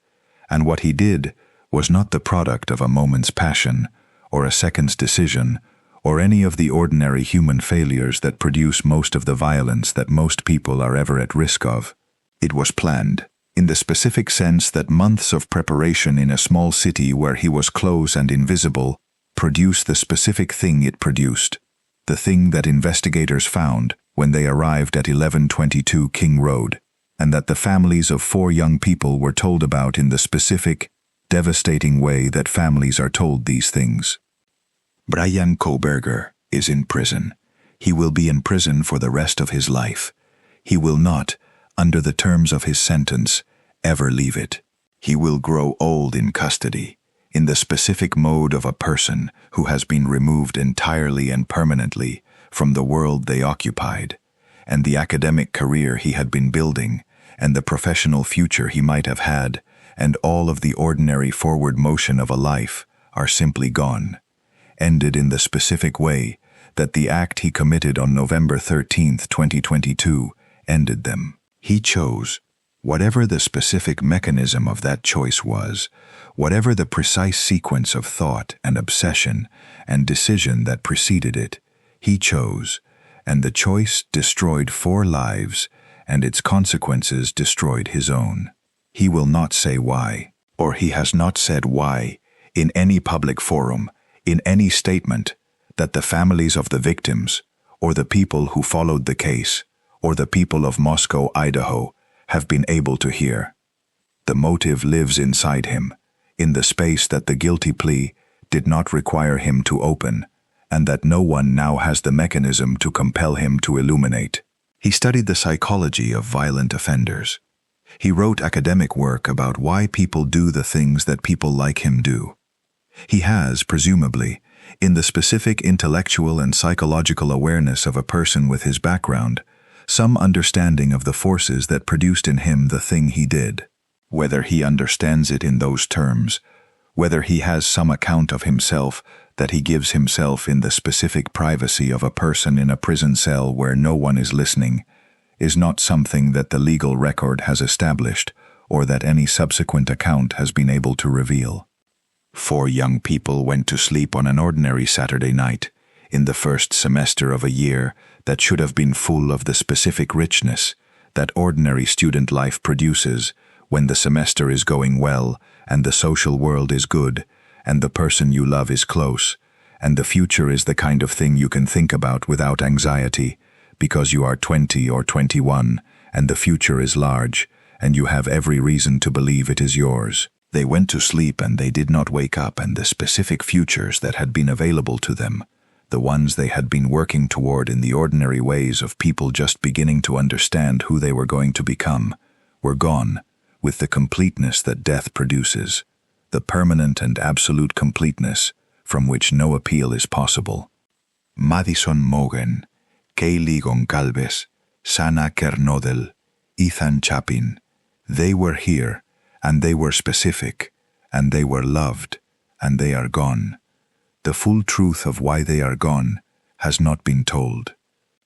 and what he did was not the product of a moment's passion, or a second's decision, or any of the ordinary human failures that produce most of the violence that most people are ever at risk of. It was planned, in the specific sense that months of preparation in a small city where he was close and invisible produced the specific thing it produced, the thing that investigators found when they arrived at 1122 King Road, and that the families of four young people were told about in the specific, devastating way that families are told these things. Bryan Kohberger is in prison. He will be in prison for the rest of his life. He will not, under the terms of his sentence, ever leave it. He will grow old in custody, in the specific mode of a person who has been removed entirely and permanently from the world they occupied, and the academic career he had been building, and the professional future he might have had, and all of the ordinary forward motion of a life are simply gone, ended in the specific way that the act he committed on November 13th, 2022, ended them. He chose, whatever the specific mechanism of that choice was, whatever the precise sequence of thought and obsession and decision that preceded it, he chose, and the choice destroyed four lives, and its consequences destroyed his own. He will not say why, or he has not said why, in any public forum, in any statement, that the families of the victims, or the people who followed the case, or the people of Moscow, Idaho, have been able to hear. The motive lives inside him, in the space that the guilty plea did not require him to open, and that no one now has the mechanism to compel him to illuminate. He studied the psychology of violent offenders. He wrote academic work about why people do the things that people like him do. He has, presumably, in the specific intellectual and psychological awareness of a person with his background, some understanding of the forces that produced in him the thing he did. Whether he understands it in those terms, whether he has some account of himself that he gives himself in the specific privacy of a person in a prison cell where no one is listening, is not something that the legal record has established or that any subsequent account has been able to reveal. Four young people went to sleep on an ordinary Saturday night in the first semester of a year that should have been full of the specific richness that ordinary student life produces when the semester is going well and the social world is good and the person you love is close and the future is the kind of thing you can think about without anxiety because you are 20 or 21 and the future is large and you have every reason to believe it is yours. They went to sleep and they did not wake up, and the specific futures that had been available to them, the ones they had been working toward in the ordinary ways of people just beginning to understand who they were going to become, were gone with the completeness that death produces, the permanent and absolute completeness from which no appeal is possible. Madison Mogen, Kaylee Goncalves, Xana Kernodle, Ethan Chapin, they were here, and they were specific, and they were loved, and they are gone. The full truth of why they are gone has not been told.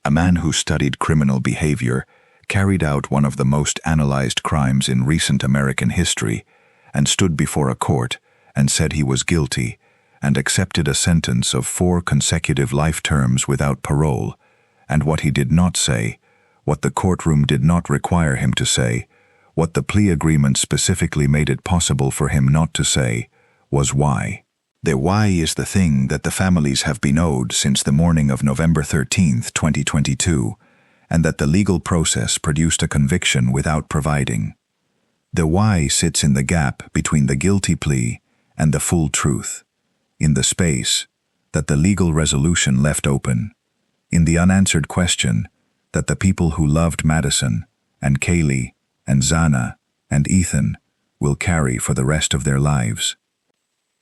A man who studied criminal behavior carried out one of the most analyzed crimes in recent American history and stood before a court and said he was guilty and accepted a sentence of 4 consecutive life terms without parole, and what he did not say, what the courtroom did not require him to say, what the plea agreement specifically made it possible for him not to say, was why. The why is the thing that the families have been owed since the morning of November 13th, 2022, and that the legal process produced a conviction without providing. The why sits in the gap between the guilty plea and the full truth, in the space that the legal resolution left open, in the unanswered question that the people who loved Madison and Kaylee and Xana and Ethan will carry for the rest of their lives.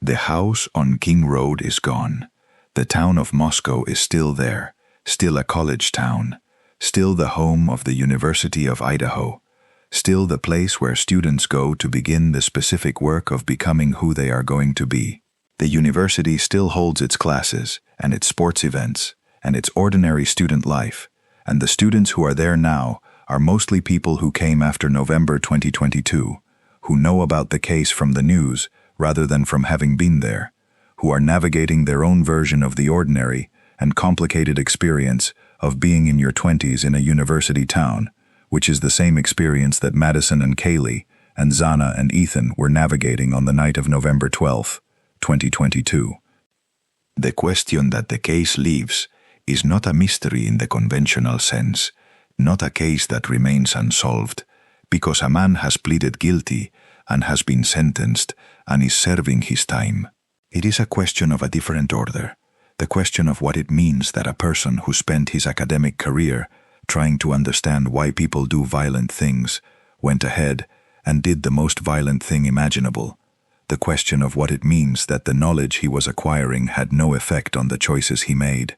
The house on King Road is gone. The town of Moscow is still there, still a college town, still the home of the University of Idaho, still the place where students go to begin the specific work of becoming who they are going to be. The university still holds its classes, and its sports events, and its ordinary student life, and the students who are there now are mostly people who came after November 2022, who know about the case from the news rather than from having been there, who are navigating their own version of the ordinary and complicated experience of being in your 20s in a university town, which is the same experience that Madison and Kaylee and Xana and Ethan were navigating on the night of November 12, 2022. The question that the case leaves is not a mystery in the conventional sense, not a case that remains unsolved, because a man has pleaded guilty and has been sentenced and is serving his time. It is a question of a different order, the question of what it means that a person who spent his academic career trying to understand why people do violent things went ahead and did the most violent thing imaginable, the question of what it means that the knowledge he was acquiring had no effect on the choices he made,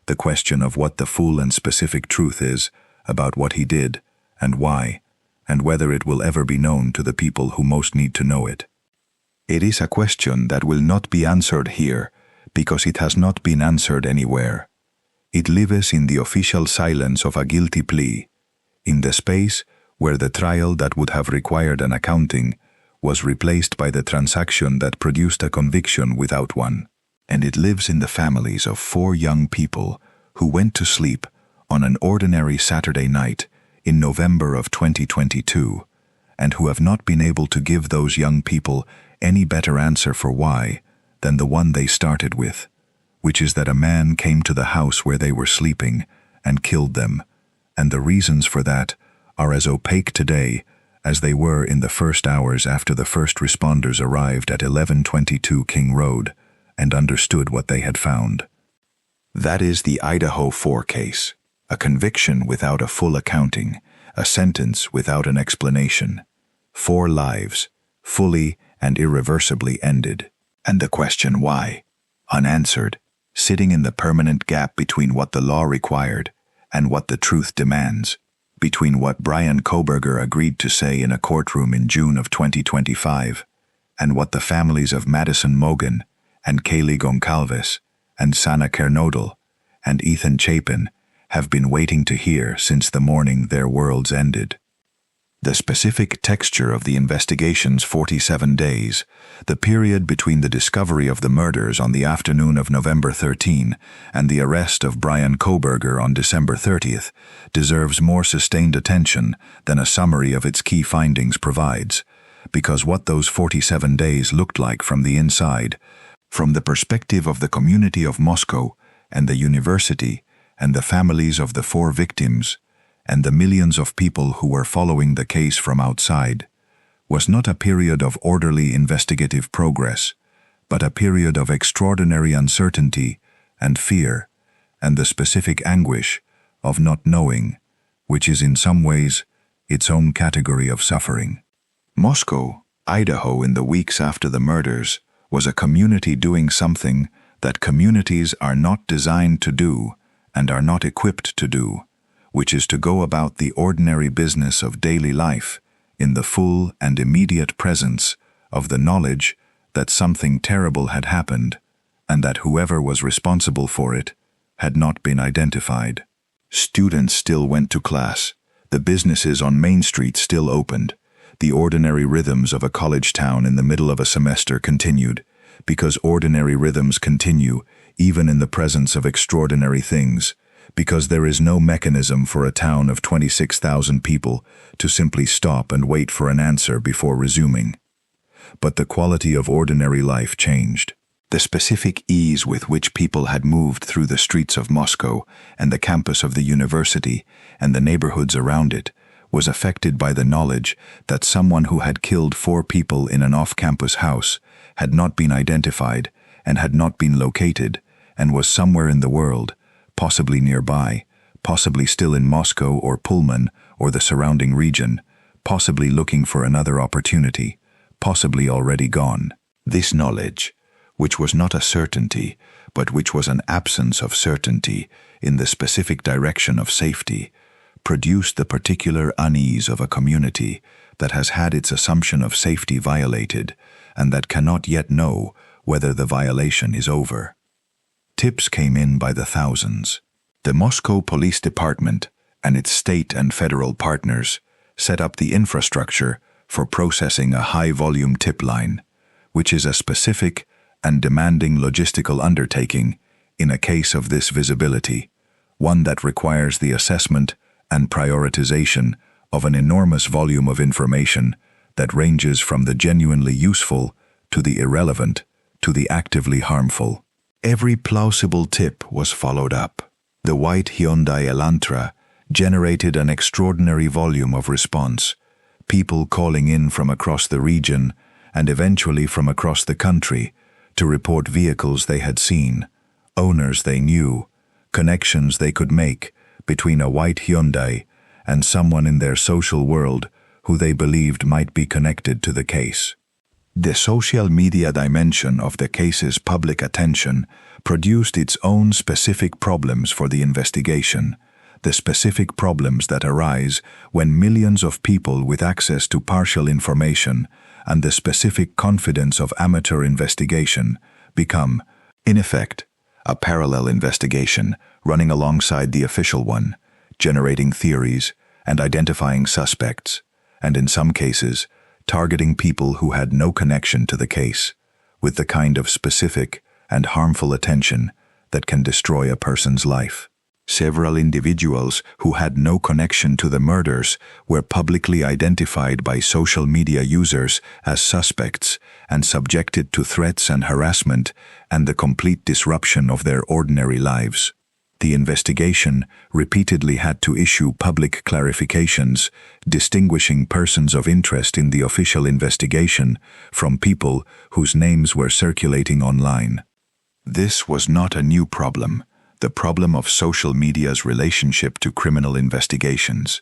the question of what the full and specific truth is about what he did and why, and whether it will ever be known to the people who most need to know it. It is a question that will not be answered here because it has not been answered anywhere. It lives in the official silence of a guilty plea, in the space where the trial that would have required an accounting was replaced by the transaction that produced a conviction without one. And it lives in the families of 4 young people who went to sleep on an ordinary Saturday night in November of 2022, and who have not been able to give those young people any better answer for why than the one they started with, which is that a man came to the house where they were sleeping and killed them, and the reasons for that are as opaque today as they were in the first hours after the first responders arrived at 1122 King Road and understood what they had found. That is the Idaho 4 case, a conviction without a full accounting, a sentence without an explanation, 4 lives, fully and irreversibly ended, and the question why, unanswered, sitting in the permanent gap between what the law required and what the truth demands, between what Bryan Kohberger agreed to say in a courtroom in June of 2025 and what the families of Madison Mogen and Kaylee Goncalves and Xana Kernodle and Ethan Chapin have been waiting to hear since the morning their worlds ended. The specific texture of the investigation's 47 days, the period between the discovery of the murders on the afternoon of November 13 and the arrest of Bryan Kohberger on December 30th, deserves more sustained attention than a summary of its key findings provides, because what those 47 days looked like from the inside, from the perspective of the community of Moscow and the university and the families of the 4 victims, and the millions of people who were following the case from outside, was not a period of orderly investigative progress, but a period of extraordinary uncertainty and fear, and the specific anguish of not knowing, which is in some ways its own category of suffering. Moscow, Idaho, in the weeks after the murders, was a community doing something that communities are not designed to do and are not equipped to do, which is to go about the ordinary business of daily life in the full and immediate presence of the knowledge that something terrible had happened and that whoever was responsible for it had not been identified. Students still went to class. The businesses on Main Street still opened. The ordinary rhythms of a college town in the middle of a semester continued, because ordinary rhythms continue even in the presence of extraordinary things, because there is no mechanism for a town of 26,000 people to simply stop and wait for an answer before resuming. But the quality of ordinary life changed. The specific ease with which people had moved through the streets of Moscow and the campus of the university and the neighborhoods around it was affected by the knowledge that someone who had killed 4 people in an off-campus house had not been identified and had not been located and was somewhere in the world, possibly nearby, possibly still in Moscow or Pullman or the surrounding region, possibly looking for another opportunity, possibly already gone. This knowledge, which was not a certainty, but which was an absence of certainty in the specific direction of safety, produced the particular unease of a community that has had its assumption of safety violated and that cannot yet know whether the violation is over. Tips came in by the thousands. The Moscow Police Department and its state and federal partners set up the infrastructure for processing a high-volume tip line, which is a specific and demanding logistical undertaking in a case of this visibility, one that requires the assessment and prioritization of an enormous volume of information that ranges from the genuinely useful to the irrelevant to the actively harmful. Every plausible tip was followed up. The white Hyundai Elantra generated an extraordinary volume of response, people calling in from across the region and eventually from across the country to report vehicles they had seen, owners they knew, connections they could make between a white Hyundai and someone in their social world who they believed might be connected to the case. The social media dimension of the case's public attention produced its own specific problems for the investigation, the specific problems that arise when millions of people with access to partial information and the specific confidence of amateur investigation become, in effect, a parallel investigation running alongside the official one, generating theories and identifying suspects, and in some cases, targeting people who had no connection to the case, with the kind of specific and harmful attention that can destroy a person's life. Several individuals who had no connection to the murders were publicly identified by social media users as suspects and subjected to threats and harassment and the complete disruption of their ordinary lives. The investigation repeatedly had to issue public clarifications, distinguishing persons of interest in the official investigation from people whose names were circulating online. This was not a new problem, the problem of social media's relationship to criminal investigations.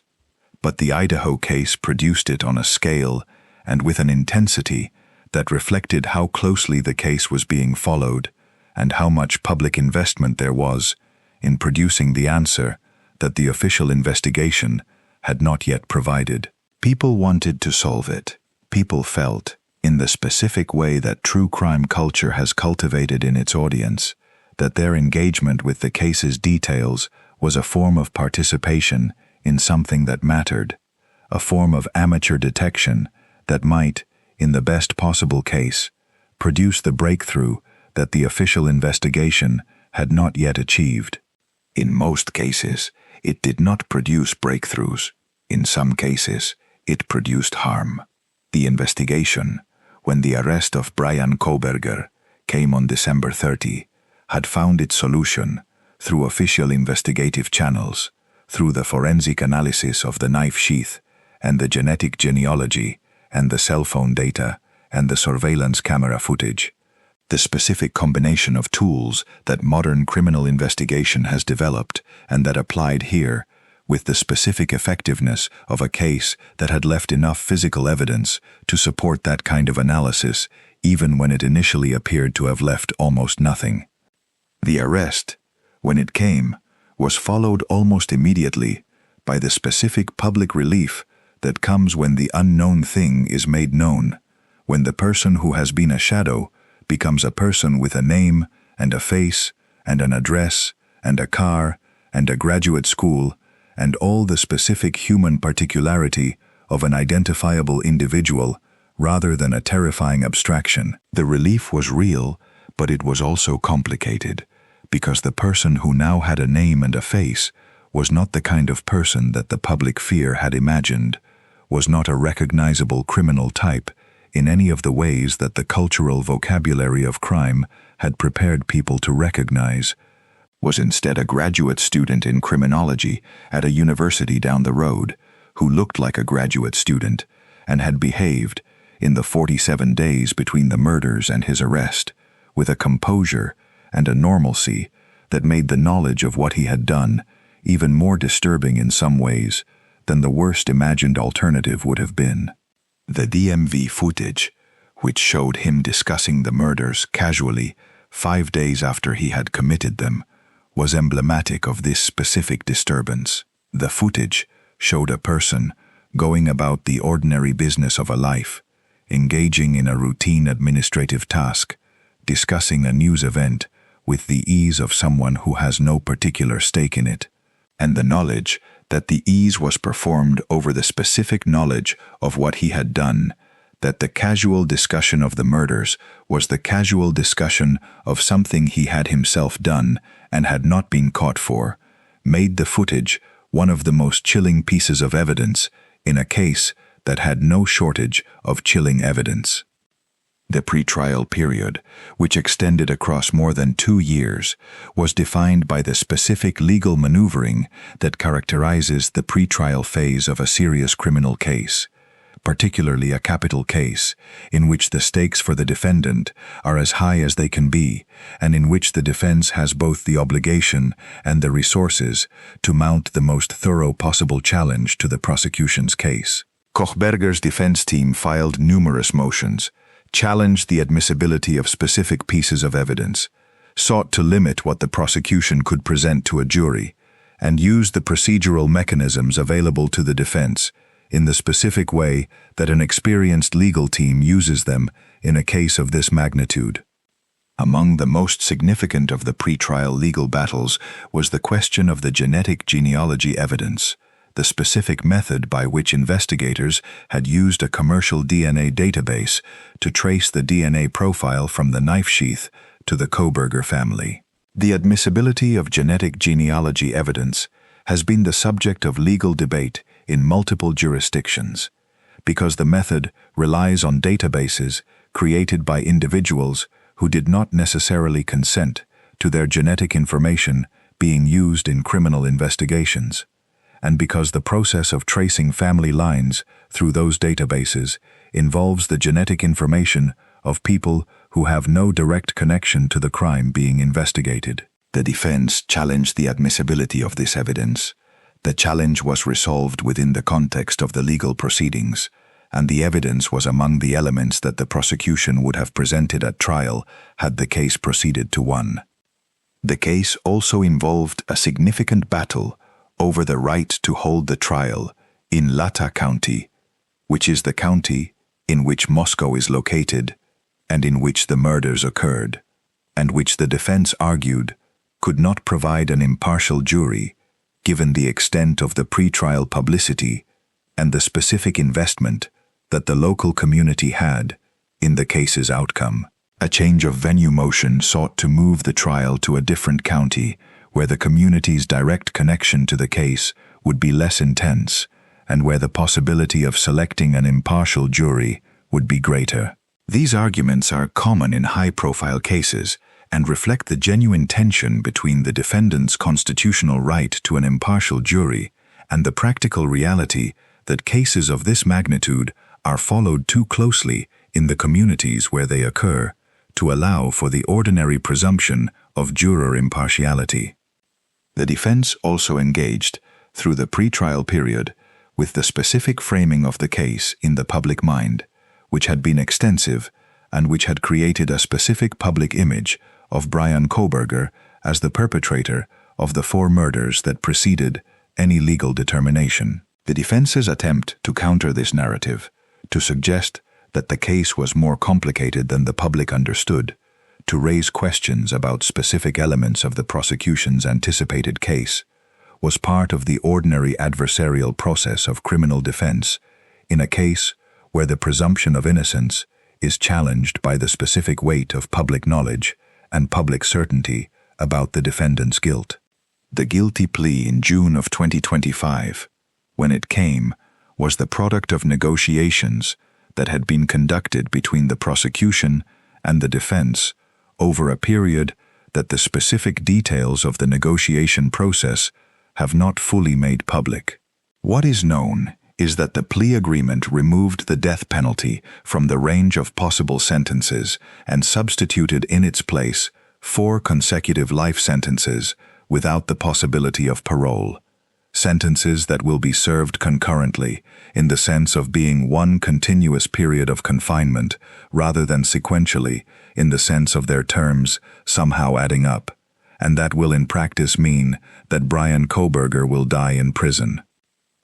But the Idaho case produced it on a scale and with an intensity that reflected how closely the case was being followed and how much public investment there was in producing the answer that the official investigation had not yet provided. People wanted to solve it. People felt, in the specific way that true crime culture has cultivated in its audience, that their engagement with the case's details was a form of participation in something that mattered, a form of amateur detection that might, in the best possible case, produce the breakthrough that the official investigation had not yet achieved. In most cases, it did not produce breakthroughs. In some cases, it produced harm. The investigation, when the arrest of Bryan Kohberger came on December 30, had found its solution through official investigative channels, through the forensic analysis of the knife sheath and the genetic genealogy and the cell phone data and the surveillance camera footage. The specific combination of tools that modern criminal investigation has developed and that applied here, with the specific effectiveness of a case that had left enough physical evidence to support that kind of analysis, even when it initially appeared to have left almost nothing. The arrest, when it came, was followed almost immediately by the specific public relief that comes when the unknown thing is made known, when the person who has been a shadow becomes a person with a name and a face and an address and a car and a graduate school and all the specific human particularity of an identifiable individual rather than a terrifying abstraction. The relief was real, but it was also complicated, because the person who now had a name and a face was not the kind of person that the public fear had imagined, was not a recognizable criminal type in any of the ways that the cultural vocabulary of crime had prepared people to recognize, was instead a graduate student in criminology at a university down the road who looked like a graduate student and had behaved, in the 47 days between the murders and his arrest, with a composure and a normalcy that made the knowledge of what he had done even more disturbing in some ways than the worst imagined alternative would have been. The DMV footage, which showed him discussing the murders casually, 5 days after he had committed them, was emblematic of this specific disturbance. The footage showed a person going about the ordinary business of a life, engaging in a routine administrative task, discussing a news event with the ease of someone who has no particular stake in it, and the knowledge that the ease was performed over the specific knowledge of what he had done, that the casual discussion of the murders was the casual discussion of something he had himself done and had not been caught for, made the footage one of the most chilling pieces of evidence in a case that had no shortage of chilling evidence. The pretrial period, which extended across more than 2 years, was defined by the specific legal maneuvering that characterizes the pretrial phase of a serious criminal case, particularly a capital case, in which the stakes for the defendant are as high as they can be, and in which the defense has both the obligation and the resources to mount the most thorough possible challenge to the prosecution's case. Kohberger's defense team filed numerous motions, challenged the admissibility of specific pieces of evidence, sought to limit what the prosecution could present to a jury, and used the procedural mechanisms available to the defense in the specific way that an experienced legal team uses them in a case of this magnitude. Among the most significant of the pretrial legal battles was the question of the genetic genealogy evidence, the specific method by which investigators had used a commercial DNA database to trace the DNA profile from the knife sheath to the Kohberger family. The admissibility of genetic genealogy evidence has been the subject of legal debate in multiple jurisdictions, because the method relies on databases created by individuals who did not necessarily consent to their genetic information being used in criminal investigations, and because the process of tracing family lines through those databases involves the genetic information of people who have no direct connection to the crime being investigated. The defense challenged the admissibility of this evidence. The challenge was resolved within the context of the legal proceedings, and the evidence was among the elements that the prosecution would have presented at trial had the case proceeded to one. The case also involved a significant battle over the right to hold the trial in Lata County, which is the county in which Moscow is located and in which the murders occurred, and which the defense argued could not provide an impartial jury given the extent of the pretrial publicity and the specific investment that the local community had in the case's outcome. A change of venue motion sought to move the trial to a different county where the community's direct connection to the case would be less intense and where the possibility of selecting an impartial jury would be greater. These arguments are common in high-profile cases and reflect the genuine tension between the defendant's constitutional right to an impartial jury and the practical reality that cases of this magnitude are followed too closely in the communities where they occur to allow for the ordinary presumption of juror impartiality. The defense also engaged, through the pretrial period, with the specific framing of the case in the public mind, which had been extensive and which had created a specific public image of Bryan Kohberger as the perpetrator of the 4 murders that preceded any legal determination. The defense's attempt to counter this narrative, to suggest that the case was more complicated than the public understood, to raise questions about specific elements of the prosecution's anticipated case, was part of the ordinary adversarial process of criminal defense in a case where the presumption of innocence is challenged by the specific weight of public knowledge and public certainty about the defendant's guilt. The guilty plea in June of 2025, when it came, was the product of negotiations that had been conducted between the prosecution and the defense over a period that the specific details of the negotiation process have not fully made public. What is known is that the plea agreement removed the death penalty from the range of possible sentences and substituted in its place 4 consecutive life sentences without the possibility of parole. sentences that will be served concurrently, in the sense of being one continuous period of confinement, rather than sequentially, in the sense of their terms somehow adding up, and that will in practice mean that Bryan Kohberger will die in prison.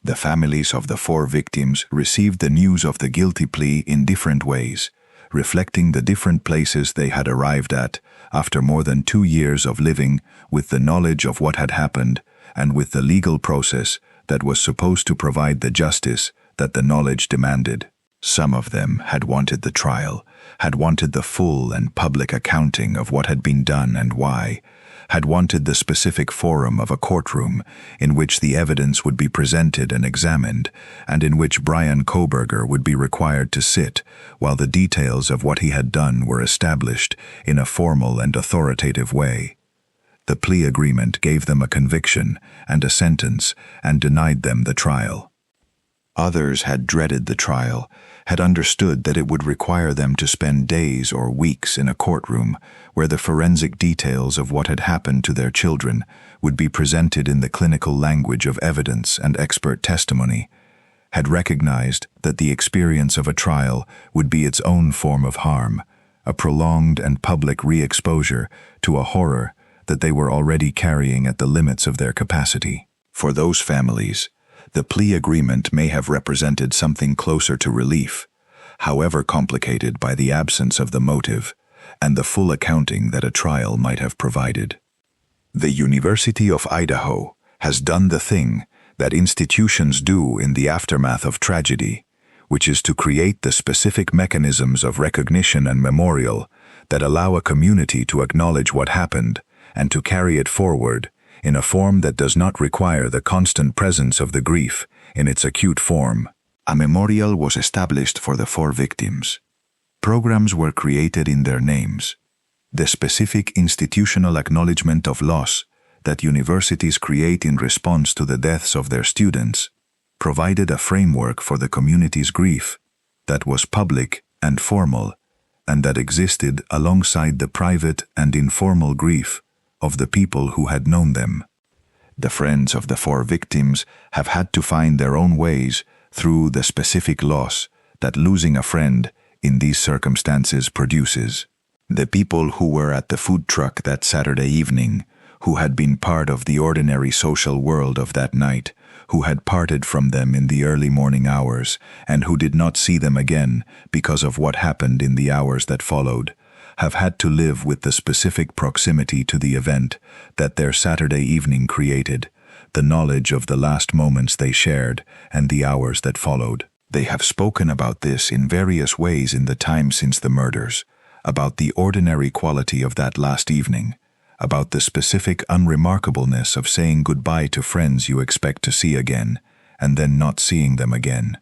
The families of the 4 victims received the news of the guilty plea in different ways, reflecting the different places they had arrived at after more than 2 years of living with the knowledge of what had happened and with the legal process that was supposed to provide the justice that the knowledge demanded. Some of them had wanted the trial, had wanted the full and public accounting of what had been done and why, had wanted the specific forum of a courtroom in which the evidence would be presented and examined, and in which Bryan Kohberger would be required to sit while the details of what he had done were established in a formal and authoritative way. The plea agreement gave them a conviction and a sentence and denied them the trial. Others had dreaded the trial, had understood that it would require them to spend days or weeks in a courtroom where the forensic details of what had happened to their children would be presented in the clinical language of evidence and expert testimony, had recognized that the experience of a trial would be its own form of harm, a prolonged and public re-exposure to a horror that they were already carrying at the limits of their capacity. For those families, the plea agreement may have represented something closer to relief, however complicated by the absence of the motive and the full accounting that a trial might have provided. The University of Idaho has done the thing that institutions do in the aftermath of tragedy, which is to create the specific mechanisms of recognition and memorial that allow a community to acknowledge what happened and to carry it forward in a form that does not require the constant presence of the grief in its acute form. A memorial was established for the 4 victims. Programs were created in their names. The specific institutional acknowledgement of loss that universities create in response to the deaths of their students provided a framework for the community's grief that was public and formal, and that existed alongside the private and informal grief of the people who had known them. The friends of the 4 victims have had to find their own ways through the specific loss that losing a friend in these circumstances produces. The people who were at the food truck that Saturday evening, who had been part of the ordinary social world of that night, who had parted from them in the early morning hours, and who did not see them again because of what happened in the hours that followed, have had to live with the specific proximity to the event that their Saturday evening created, the knowledge of the last moments they shared and the hours that followed. They have spoken about this in various ways in the time since the murders, about the ordinary quality of that last evening, about the specific unremarkableness of saying goodbye to friends you expect to see again, and then not seeing them again.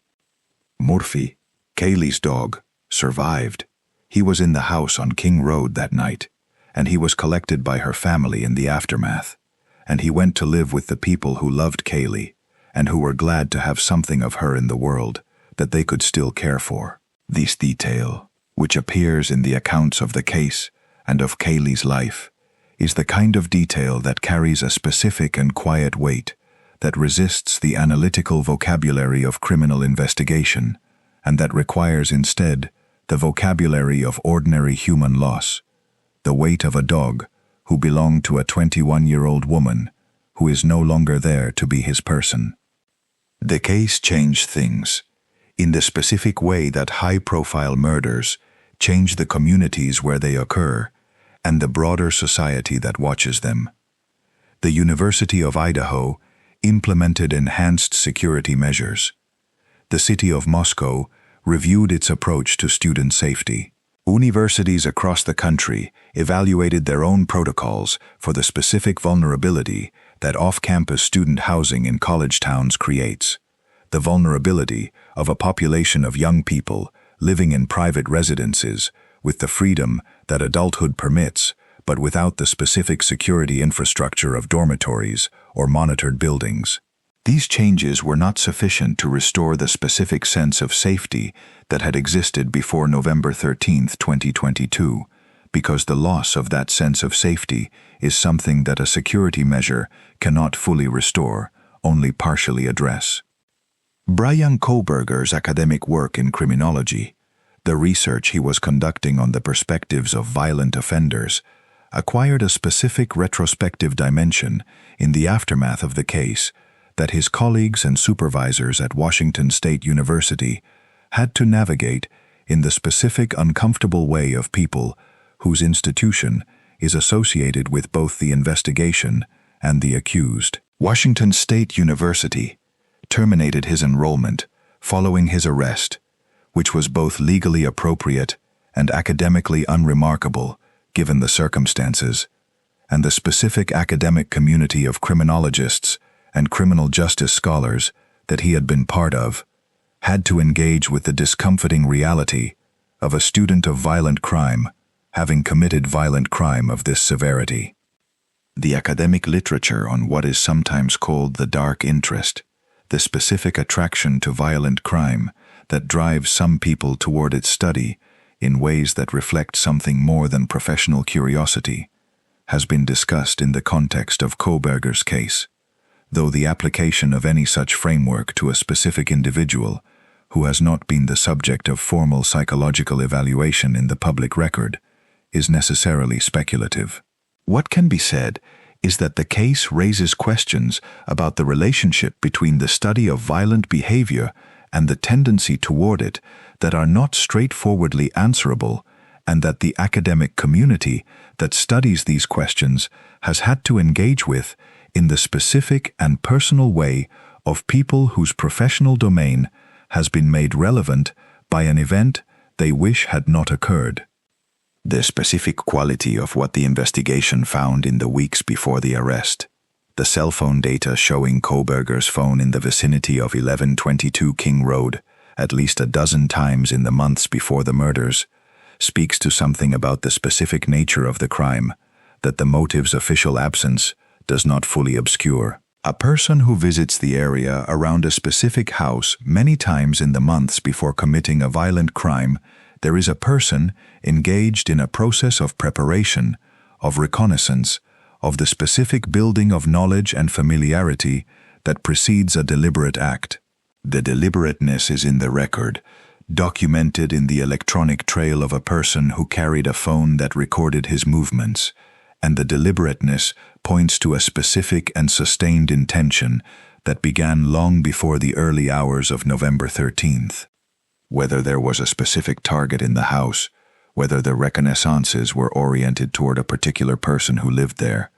Murphy, Kaylee's dog, survived. He was in the house on King Road that night, and he was collected by her family in the aftermath, and he went to live with the people who loved Kaylee and who were glad to have something of her in the world that they could still care for. This detail, which appears in the accounts of the case and of Kaylee's life, is the kind of detail that carries a specific and quiet weight that resists the analytical vocabulary of criminal investigation, and that requires instead the vocabulary of ordinary human loss, the weight of a dog who belonged to a 21-year-old woman who is no longer there to be his person. The case changed things in the specific way that high-profile murders change the communities where they occur and the broader society that watches them. The University of Idaho implemented enhanced security measures. The city of Moscow reviewed its approach to student safety. Universities across the country evaluated their own protocols for the specific vulnerability that off-campus student housing in college towns creates, the vulnerability of a population of young people living in private residences with the freedom that adulthood permits, but without the specific security infrastructure of dormitories or monitored buildings. These changes were not sufficient to restore the specific sense of safety that had existed before November 13, 2022, because the loss of that sense of safety is something that a security measure cannot fully restore, only partially address. Bryan Kohberger's academic work in criminology, the research he was conducting on the perspectives of violent offenders, acquired a specific retrospective dimension in the aftermath of the case that his colleagues and supervisors at Washington State University had to navigate in the specific uncomfortable way of people whose institution is associated with both the investigation and the accused. Washington State University terminated his enrollment following his arrest, which was both legally appropriate and academically unremarkable given the circumstances, and the specific academic community of criminologists and criminal justice scholars that he had been part of had to engage with the discomforting reality of a student of violent crime having committed violent crime of this severity. The academic literature on what is sometimes called the dark interest, the specific attraction to violent crime that drives some people toward its study in ways that reflect something more than professional curiosity, has been discussed in the context of Kohberger's case, though the application of any such framework to a specific individual who has not been the subject of formal psychological evaluation in the public record is necessarily speculative. What can be said is that the case raises questions about the relationship between the study of violent behavior and the tendency toward it that are not straightforwardly answerable, and that the academic community that studies these questions has had to engage with in the specific and personal way of people whose professional domain has been made relevant by an event they wish had not occurred. The specific quality of what the investigation found in the weeks before the arrest, the cell phone data showing Kohberger's phone in the vicinity of 1122 King Road at least a dozen times in the months before the murders, speaks to something about the specific nature of the crime that the motive's official absence does not fully obscure. A person who visits the area around a specific house many times in the months before committing a violent crime, there is a person engaged in a process of preparation, of reconnaissance, of the specific building of knowledge and familiarity that precedes a deliberate act. The deliberateness is in the record, documented in the electronic trail of a person who carried a phone that recorded his movements, and the deliberateness points to a specific and sustained intention that began long before the early hours of November 13th. Whether there was a specific target in the house, whether the reconnaissances were oriented toward a particular person who lived there,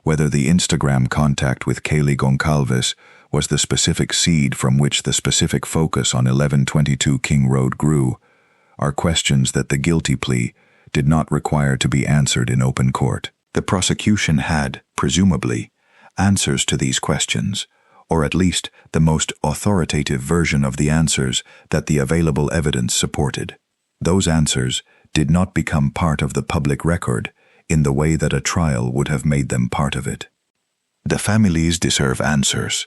whether the Instagram contact with Kaylee Goncalves was the specific seed from which the specific focus on 1122 King Road grew, are questions that the guilty plea did not require to be answered in open court. The prosecution had, presumably, answers to these questions, or at least the most authoritative version of the answers that the available evidence supported. Those answers did not become part of the public record in the way that a trial would have made them part of it. The families deserve answers.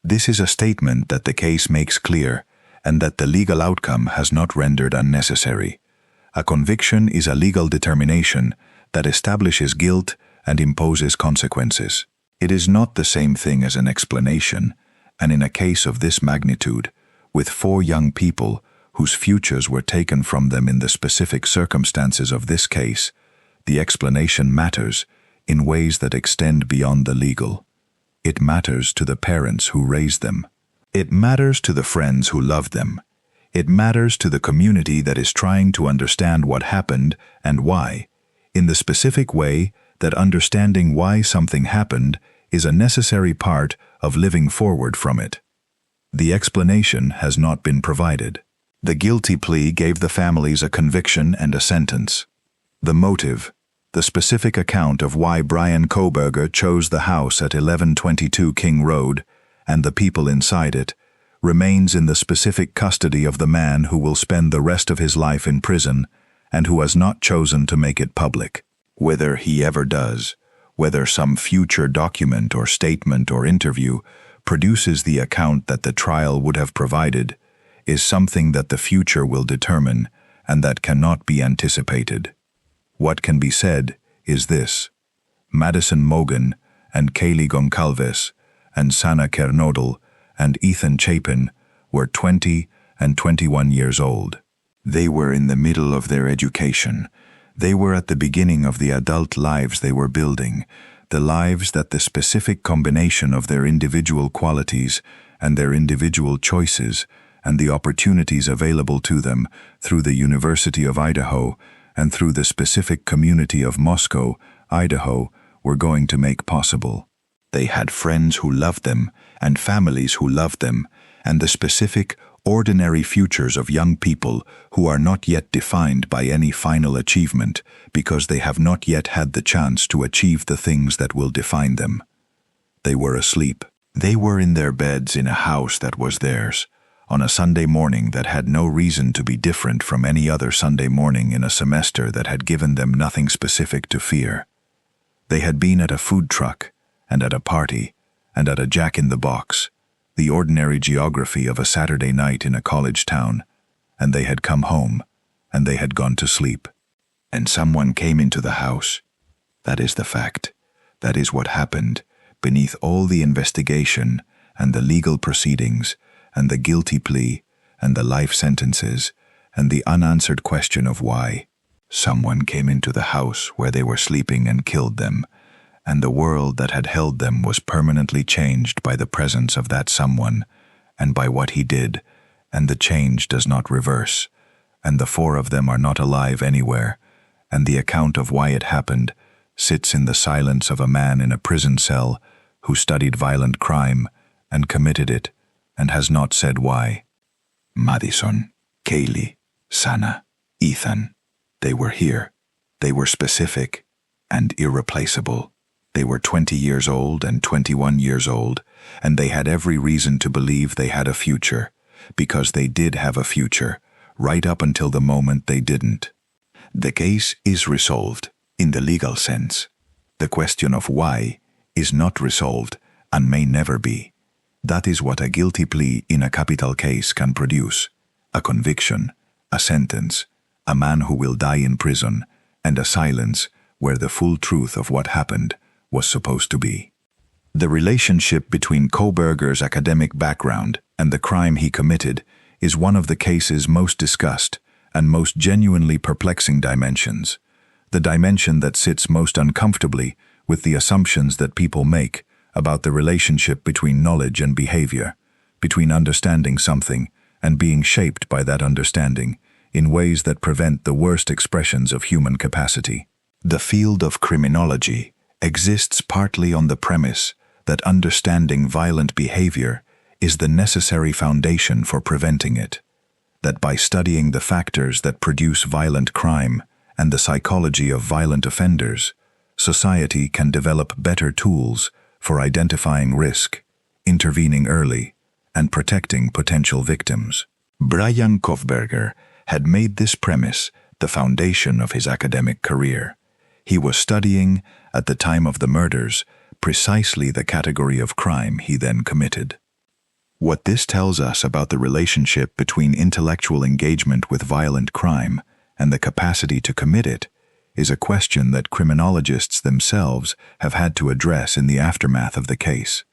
This is a statement that the case makes clear, and that the legal outcome has not rendered unnecessary. A conviction is a legal determination that establishes guilt and imposes consequences. It is not the same thing as an explanation, and in a case of this magnitude, with 4 young people whose futures were taken from them in the specific circumstances of this case, the explanation matters in ways that extend beyond the legal. It matters to the parents who raised them. It matters to the friends who loved them. It matters to the community that is trying to understand what happened and why, in the specific way that understanding why something happened is a necessary part of living forward from it. The explanation has not been provided. The guilty plea gave the families a conviction and a sentence. The motive, the specific account of why Bryan Kohberger chose the house at 1122 King Road and the people inside it, remains in the specific custody of the man who will spend the rest of his life in prison and who has not chosen to make it public. Whether he ever does, whether some future document or statement or interview produces the account that the trial would have provided, is something that the future will determine and that cannot be anticipated. What can be said is this: Madison Mogen and Kaylee Goncalves and Xana Kernodle and Ethan Chapin were 20 and 21 years old. They were in the middle of their education. They were at the beginning of the adult lives they were building, the lives that the specific combination of their individual qualities and their individual choices and the opportunities available to them through the University of Idaho and through the specific community of Moscow, Idaho, were going to make possible. They had friends who loved them and families who loved them, and the specific, ordinary futures of young people who are not yet defined by any final achievement because they have not yet had the chance to achieve the things that will define them. They were asleep. They were in their beds in a house that was theirs, on a Sunday morning that had no reason to be different from any other Sunday morning in a semester that had given them nothing specific to fear. They had been at a food truck, and at a party, and at a jack-in-the-box, the ordinary geography of a Saturday night in a college town, and they had come home, and they had gone to sleep. And someone came into the house. That is the fact. That is what happened, beneath all the investigation, and the legal proceedings, and the guilty plea, and the life sentences, and the unanswered question of why. Someone came into the house where they were sleeping and killed them, and the world that had held them was permanently changed by the presence of that someone, and by what he did, and the change does not reverse, and the four of them are not alive anywhere, and the account of why it happened sits in the silence of a man in a prison cell who studied violent crime and committed it, and has not said why. Madison, Kaylee, Xana, Ethan, they were here. They were specific and irreplaceable. They were 20 years old and 21 years old, and they had every reason to believe they had a future, because they did have a future, right up until the moment they didn't. The case is resolved, in the legal sense. The question of why is not resolved and may never be. That is what a guilty plea in a capital case can produce: a conviction, a sentence, a man who will die in prison, and a silence where the full truth of what happened was supposed to be. The relationship between Kohberger's academic background and the crime he committed is one of the case's most discussed and most genuinely perplexing dimensions, the dimension that sits most uncomfortably with the assumptions that people make about the relationship between knowledge and behavior, between understanding something and being shaped by that understanding in ways that prevent the worst expressions of human capacity. The field of criminology exists partly on the premise that understanding violent behavior is the necessary foundation for preventing it, that by studying the factors that produce violent crime and the psychology of violent offenders, society can develop better tools for identifying risk, intervening early, and protecting potential victims. Bryan Kohberger had made this premise the foundation of his academic career. He was studying, at the time of the murders, precisely the category of crime he then committed. What this tells us about the relationship between intellectual engagement with violent crime and the capacity to commit it is a question that criminologists themselves have had to address in the aftermath of the case,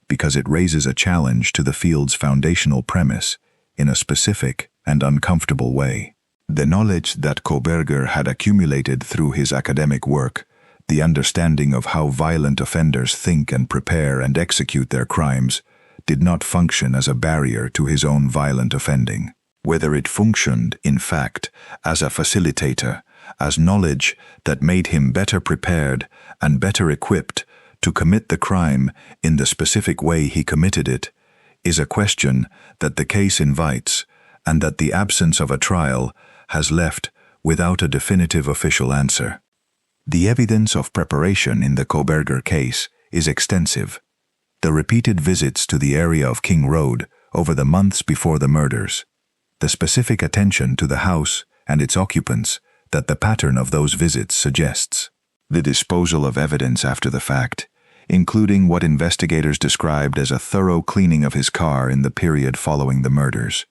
because it raises a challenge to the field's foundational premise in a specific and uncomfortable way. The knowledge that Kohberger had accumulated through his academic work, the understanding of how violent offenders think and prepare and execute their crimes, did not function as a barrier to his own violent offending. Whether it functioned, in fact, as a facilitator, as knowledge that made him better prepared and better equipped to commit the crime in the specific way he committed it, is a question that the case invites and that the absence of a trial has left without a definitive official answer. The evidence of preparation in the Kohberger case is extensive. The repeated visits to the area of King Road over the months before the murders, the specific attention to the house and its occupants that the pattern of those visits suggests, the disposal of evidence after the fact, including what investigators described as a thorough cleaning of his car in the period following the murders.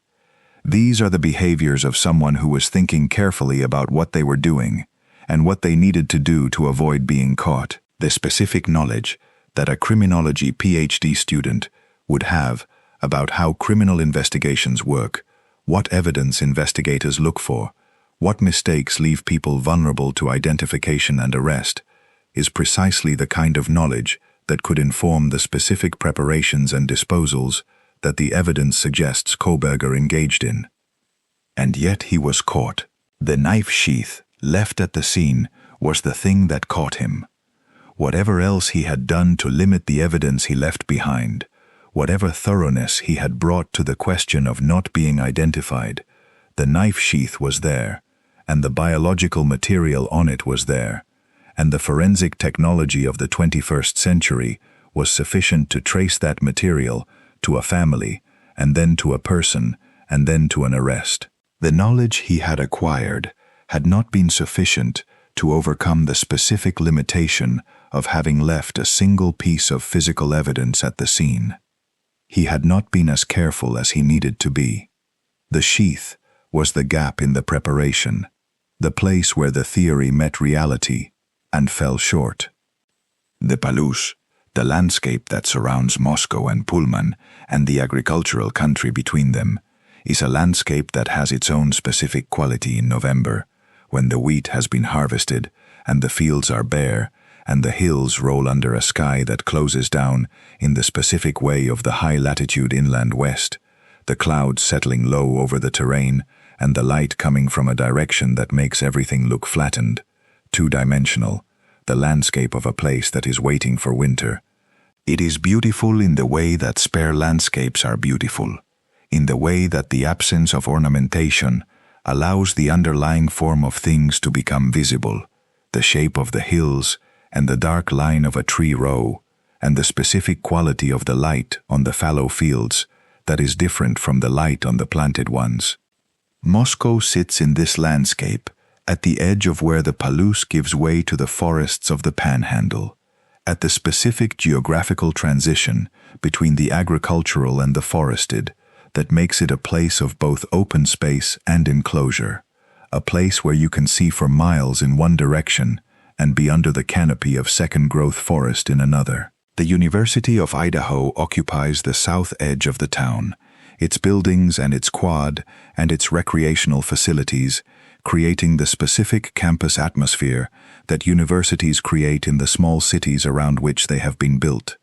These are the behaviors of someone who was thinking carefully about what they were doing and what they needed to do to avoid being caught. The specific knowledge that a criminology PhD student would have about how criminal investigations work, what evidence investigators look for, what mistakes leave people vulnerable to identification and arrest, is precisely the kind of knowledge that could inform the specific preparations and disposals that the evidence suggests Kohberger engaged in. And yet he was caught. The knife sheath left at the scene was the thing that caught him. Whatever else he had done to limit the evidence he left behind, whatever thoroughness he had brought to the question of not being identified, the knife sheath was there, and the biological material on it was there, and the forensic technology of the 21st century was sufficient to trace that material to a family, and then to a person, and then to an arrest. The knowledge he had acquired had not been sufficient to overcome the specific limitation of having left a single piece of physical evidence at the scene. He had not been as careful as he needed to be. The sheath was the gap in the preparation, the place where the theory met reality and fell short. The Palouse, the landscape that surrounds Moscow and Pullman and the agricultural country between them, is a landscape that has its own specific quality in November, when the wheat has been harvested and the fields are bare and the hills roll under a sky that closes down in the specific way of the high-latitude inland west, the clouds settling low over the terrain and the light coming from a direction that makes everything look flattened, two-dimensional, the landscape of a place that is waiting for winter. It is beautiful in the way that spare landscapes are beautiful, in the way that the absence of ornamentation allows the underlying form of things to become visible, the shape of the hills and the dark line of a tree row, and the specific quality of the light on the fallow fields that is different from the light on the planted ones. Moscow sits in this landscape at the edge of where the Palouse gives way to the forests of the Panhandle, at the specific geographical transition between the agricultural and the forested that makes it a place of both open space and enclosure, a place where you can see for miles in one direction and be under the canopy of second-growth forest in another. The University of Idaho occupies the south edge of the town, its buildings and its quad and its recreational facilities, creating the specific campus atmosphere that universities create in the small cities around which they have been built,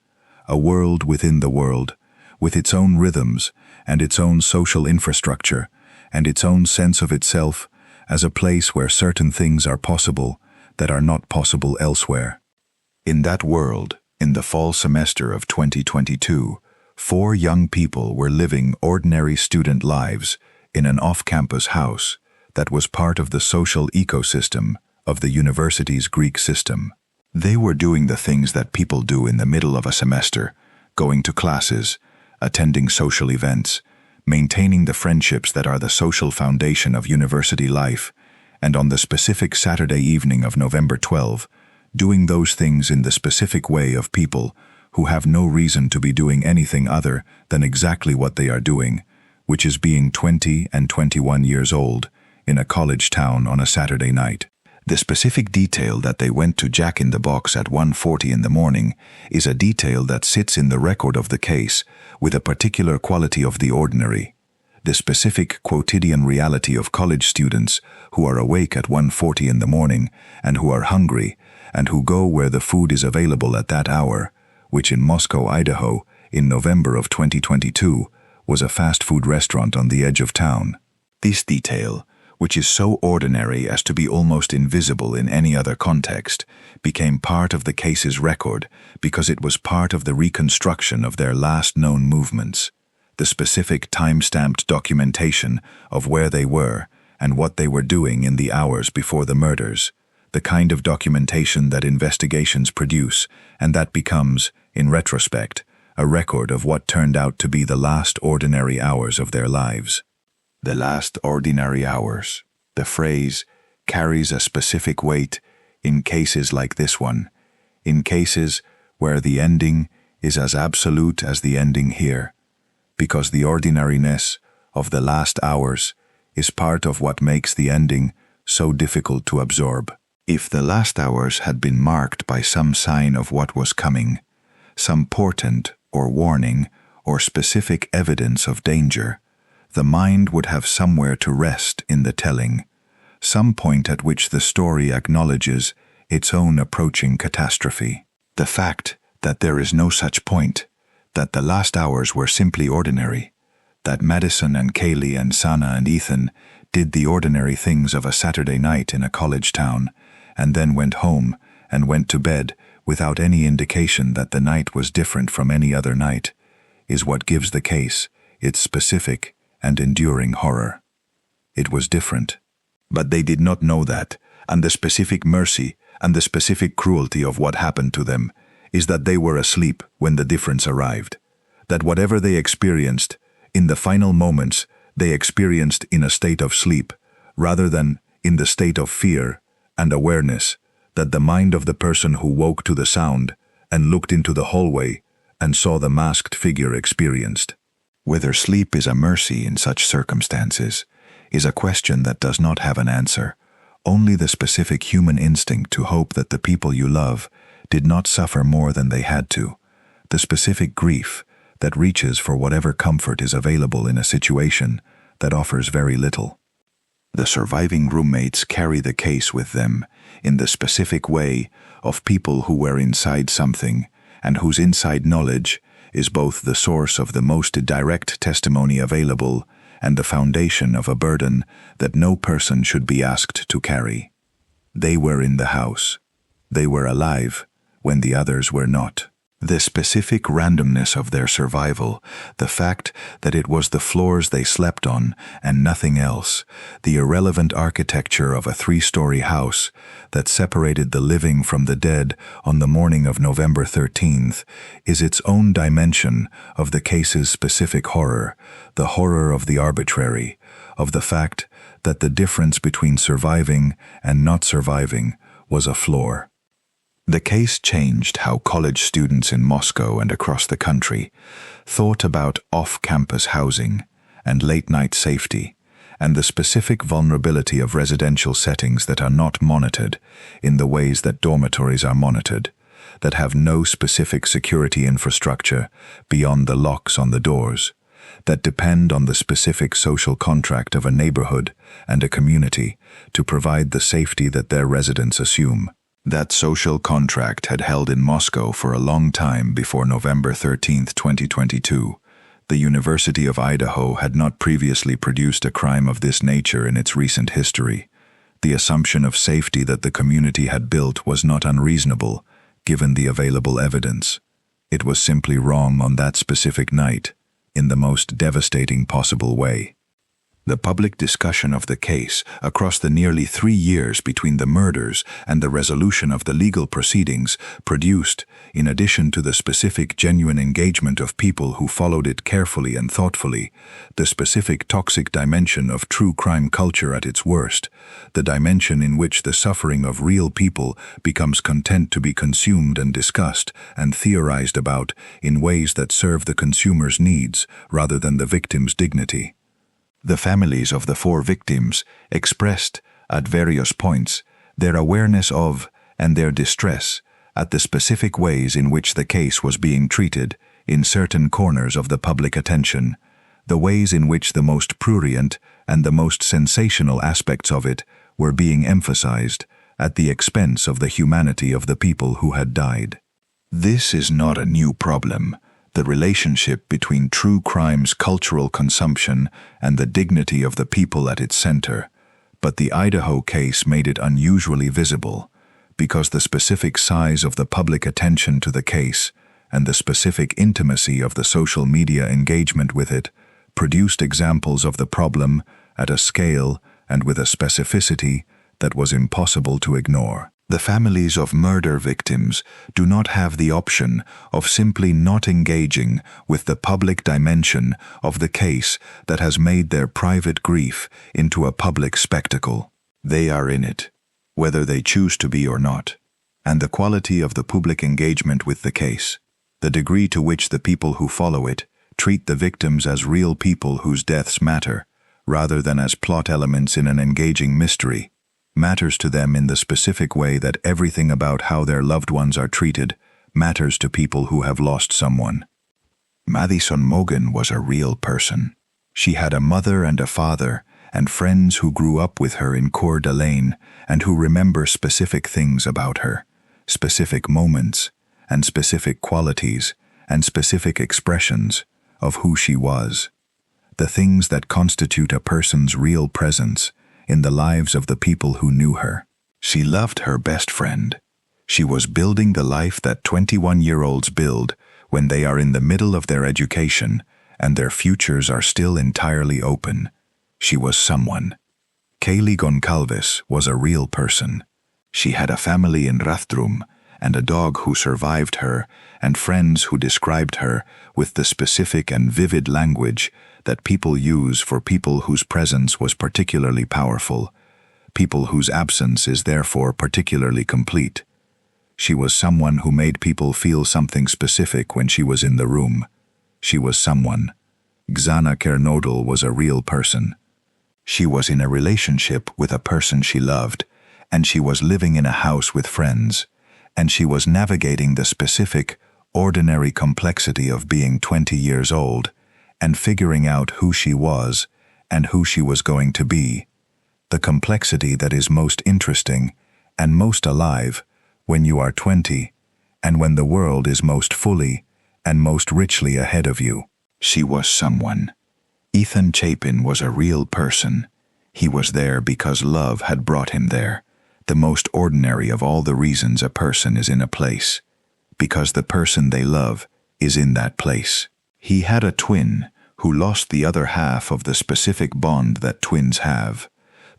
a world within the world, with its own rhythms and its own social infrastructure and its own sense of itself as a place where certain things are possible that are not possible elsewhere. In that world, in the fall semester of 2022, 4 young people were living ordinary student lives in an off-campus house that was part of the social ecosystem of the university's Greek system. They were doing the things that people do in the middle of a semester, going to classes, attending social events, maintaining the friendships that are the social foundation of university life, and on the specific Saturday evening of November 12, doing those things in the specific way of people who have no reason to be doing anything other than exactly what they are doing, which is being 20 and 21 years old in a college town on a Saturday night. The specific detail that they went to Jack in the Box at 1:40 in the morning is a detail that sits in the record of the case with a particular quality of the ordinary. The specific quotidian reality of college students who are awake at 1:40 in the morning and who are hungry and who go where the food is available at that hour, which in Moscow, Idaho, in November of 2022, was a fast food restaurant on the edge of town. This detail, which is so ordinary as to be almost invisible in any other context, became part of the case's record because it was part of the reconstruction of their last known movements, the specific time-stamped documentation of where they were and what they were doing in the hours before the murders, the kind of documentation that investigations produce and that becomes, in retrospect, a record of what turned out to be the last ordinary hours of their lives. The last ordinary hours. The phrase carries a specific weight in cases like this one, in cases where the ending is as absolute as the ending here, because the ordinariness of the last hours is part of what makes the ending so difficult to absorb. If the last hours had been marked by some sign of what was coming, some portent or warning or specific evidence of danger, the mind would have somewhere to rest in the telling, some point at which the story acknowledges its own approaching catastrophe. The fact that there is no such point, that the last hours were simply ordinary, that Madison and Kaylee and Xana and Ethan did the ordinary things of a Saturday night in a college town, and then went home and went to bed without any indication that the night was different from any other night, is what gives the case its specific and enduring horror. It was different. But they did not know that, and the specific mercy and the specific cruelty of what happened to them is that they were asleep when the difference arrived, that whatever they experienced, in the final moments, they experienced in a state of sleep, rather than in the state of fear and awareness that the mind of the person who woke to the sound and looked into the hallway and saw the masked figure experienced. Whether sleep is a mercy in such circumstances is a question that does not have an answer. Only the specific human instinct to hope that the people you love did not suffer more than they had to, the specific grief that reaches for whatever comfort is available in a situation that offers very little. The surviving roommates carry the case with them in the specific way of people who were inside something and whose inside knowledge is both the source of the most direct testimony available and the foundation of a burden that no person should be asked to carry. They were in the house. They were alive when the others were not. The specific randomness of their survival, the fact that it was the floors they slept on and nothing else, the irrelevant architecture of a 3-story house that separated the living from the dead on the morning of November 13th, is its own dimension of the case's specific horror, the horror of the arbitrary, of the fact that the difference between surviving and not surviving was a floor. The case changed how college students in Moscow and across the country thought about off-campus housing and late-night safety and the specific vulnerability of residential settings that are not monitored in the ways that dormitories are monitored, that have no specific security infrastructure beyond the locks on the doors, that depend on the specific social contract of a neighborhood and a community to provide the safety that their residents assume. That social contract had held in Moscow for a long time before November 13, 2022. The University of Idaho had not previously produced a crime of this nature in its recent history. The assumption of safety that the community had built was not unreasonable, given the available evidence. It was simply wrong on that specific night, in the most devastating possible way. The public discussion of the case across the nearly 3 years between the murders and the resolution of the legal proceedings produced, in addition to the specific genuine engagement of people who followed it carefully and thoughtfully, the specific toxic dimension of true crime culture at its worst, the dimension in which the suffering of real people becomes content to be consumed and discussed and theorized about in ways that serve the consumer's needs rather than the victim's dignity. The families of the 4 victims expressed, at various points, their awareness of and their distress at the specific ways in which the case was being treated in certain corners of the public attention, the ways in which the most prurient and the most sensational aspects of it were being emphasized at the expense of the humanity of the people who had died. This is not a new problem. The relationship between true crime's cultural consumption and the dignity of the people at its center, but the Idaho case made it unusually visible, because the specific size of the public attention to the case and the specific intimacy of the social media engagement with it produced examples of the problem at a scale and with a specificity that was impossible to ignore. The families of murder victims do not have the option of simply not engaging with the public dimension of the case that has made their private grief into a public spectacle. They are in it, whether they choose to be or not. And the quality of the public engagement with the case, the degree to which the people who follow it treat the victims as real people whose deaths matter, rather than as plot elements in an engaging mystery, matters to them in the specific way that everything about how their loved ones are treated matters to people who have lost someone. Madison Mogen was a real person. She had a mother and a father, and friends who grew up with her in Coeur d'Alene and who remember specific things about her, specific moments, and specific qualities, and specific expressions of who she was. The things that constitute a person's real presence in the lives of the people who knew her. She loved her best friend. She was building the life that 21-year-olds build when they are in the middle of their education and their futures are still entirely open. She was someone. Kaylee Goncalves was a real person. She had a family in Rathdrum and a dog who survived her and friends who described her with the specific and vivid language that people use for people whose presence was particularly powerful, people whose absence is therefore particularly complete. She was someone who made people feel something specific when she was in the room. She was someone. Xana Kernodle was a real person. She was in a relationship with a person she loved, and she was living in a house with friends, and she was navigating the specific, ordinary complexity of being 20 years old and figuring out who she was and who she was going to be. The complexity that is most interesting and most alive when you are 20 and when the world is most fully and most richly ahead of you. She was someone. Ethan Chapin was a real person. He was there because love had brought him there, the most ordinary of all the reasons a person is in a place, because the person they love is in that place. He had a twin who lost the other half of the specific bond that twins have,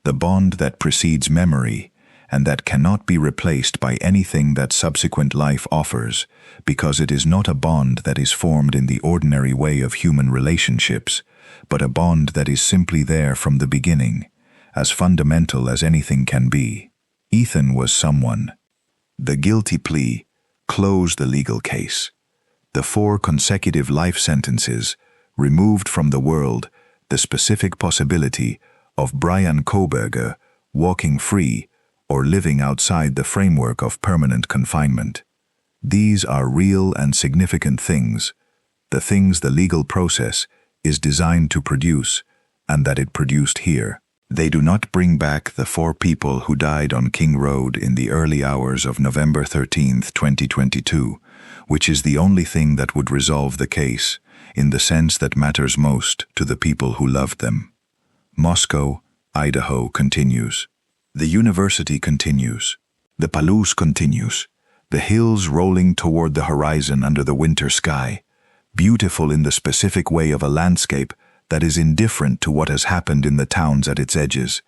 the bond that precedes memory and that cannot be replaced by anything that subsequent life offers, because it is not a bond that is formed in the ordinary way of human relationships, but a bond that is simply there from the beginning, as fundamental as anything can be. Ethan was someone. The guilty plea closed the legal case. The 4 consecutive life sentences removed from the world the specific possibility of Bryan Kohberger walking free or living outside the framework of permanent confinement. These are real and significant things, the things the legal process is designed to produce and that it produced here. They do not bring back the 4 people who died on King Road in the early hours of November 13, 2022, which is the only thing that would resolve the case in the sense that matters most to the people who loved them. Moscow, Idaho continues. The university continues. The Palouse continues. The hills rolling toward the horizon under the winter sky, beautiful in the specific way of a landscape that is indifferent to what has happened in the towns at its edges,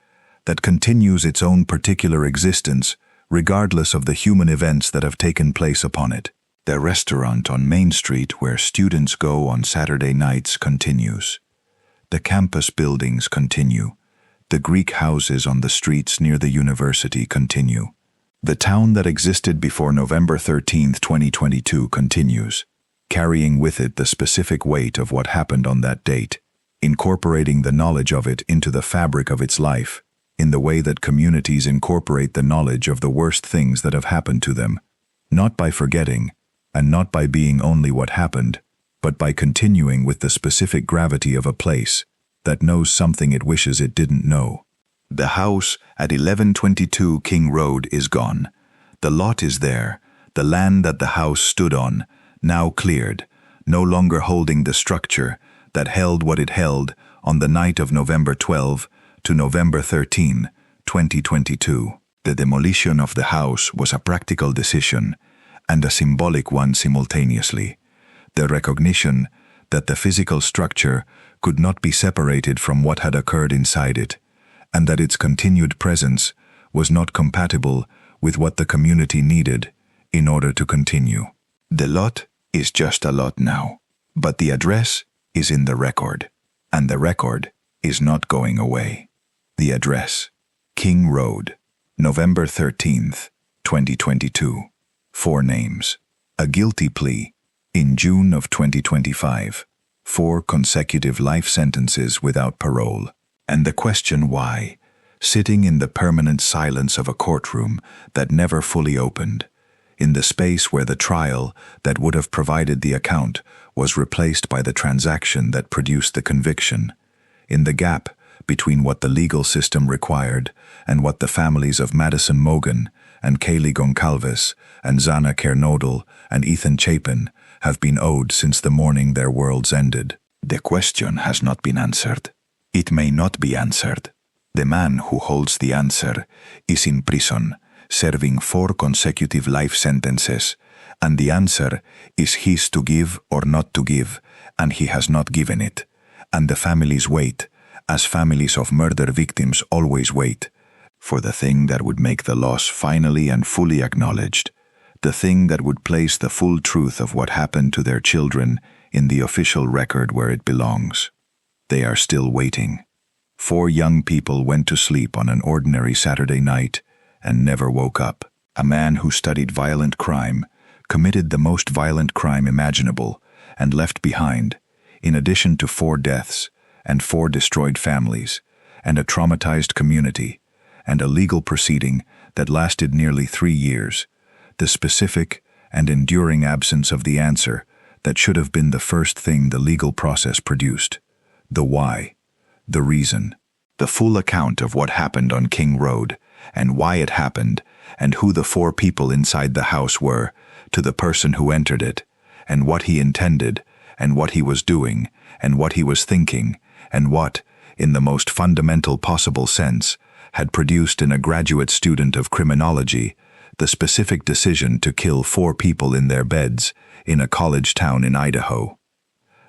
that continues its own particular existence regardless of the human events that have taken place upon it. The restaurant on Main Street where students go on Saturday nights continues. The campus buildings continue. The Greek houses on the streets near the university continue. The town that existed before November 13, 2022 continues, carrying with it the specific weight of what happened on that date, incorporating the knowledge of it into the fabric of its life, in the way that communities incorporate the knowledge of the worst things that have happened to them, not by forgetting, and not by being only what happened, but by continuing with the specific gravity of a place that knows something it wishes it didn't know. The house at 1122 King Road is gone. The lot is there, the land that the house stood on, now cleared, no longer holding the structure that held what it held on the night of November 12 to November 13, 2022. The demolition of the house was a practical decision and a symbolic one simultaneously. The recognition that the physical structure could not be separated from what had occurred inside it, and that its continued presence was not compatible with what the community needed in order to continue. The lot is just a lot now, but the address is in the record, and the record is not going away. The address, King Road, November 13th, 2022. 4 names. A guilty plea in June of 2025. 4 consecutive life sentences without parole. And the question why, sitting in the permanent silence of a courtroom that never fully opened, in the space where the trial that would have provided the account was replaced by the transaction that produced the conviction, in the gap between what the legal system required and what the families of Madison Mogen and Kaylee Goncalves and Xana Kernodle and Ethan Chapin have been owed since the morning their worlds ended. The question has not been answered. It may not be answered. The man who holds the answer is in prison, serving 4 consecutive life sentences, and the answer is his to give or not to give, and he has not given it. And the families wait, as families of murder victims always wait, for the thing that would make the loss finally and fully acknowledged, the thing that would place the full truth of what happened to their children in the official record where it belongs. They are still waiting. 4 young people went to sleep on an ordinary Saturday night and never woke up. A man who studied violent crime committed the most violent crime imaginable and left behind, in addition to 4 deaths and 4 destroyed families and a traumatized community and a legal proceeding that lasted nearly 3 years, the specific and enduring absence of the answer that should have been the first thing the legal process produced. The why, the reason, the full account of what happened on King Road and why it happened and who the 4 people inside the house were to the person who entered it, and what he intended and what he was doing and what he was thinking and what, in the most fundamental possible sense, had produced in a graduate student of criminology the specific decision to kill 4 people in their beds in a college town in Idaho.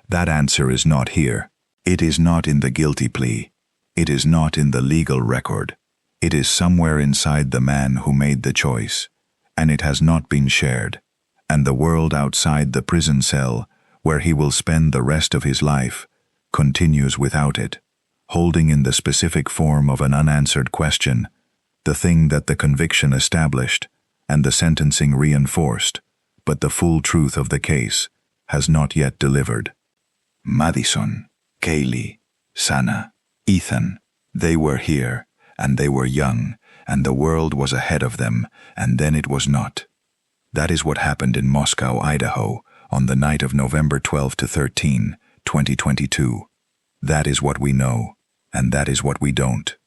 That answer is not here. It is not in the guilty plea. It is not in the legal record. It is somewhere inside the man who made the choice, and it has not been shared. And the world outside the prison cell, where he will spend the rest of his life, continues without it, holding in the specific form of an unanswered question, the thing that the conviction established and the sentencing reinforced, but the full truth of the case has not yet delivered. Madison, Kaylee, Xana, Ethan, they were here, and they were young, and the world was ahead of them, and then it was not. That is what happened in Moscow, Idaho, on the night of November 12 to 13, 2022. That is what we know, and that is what we don't.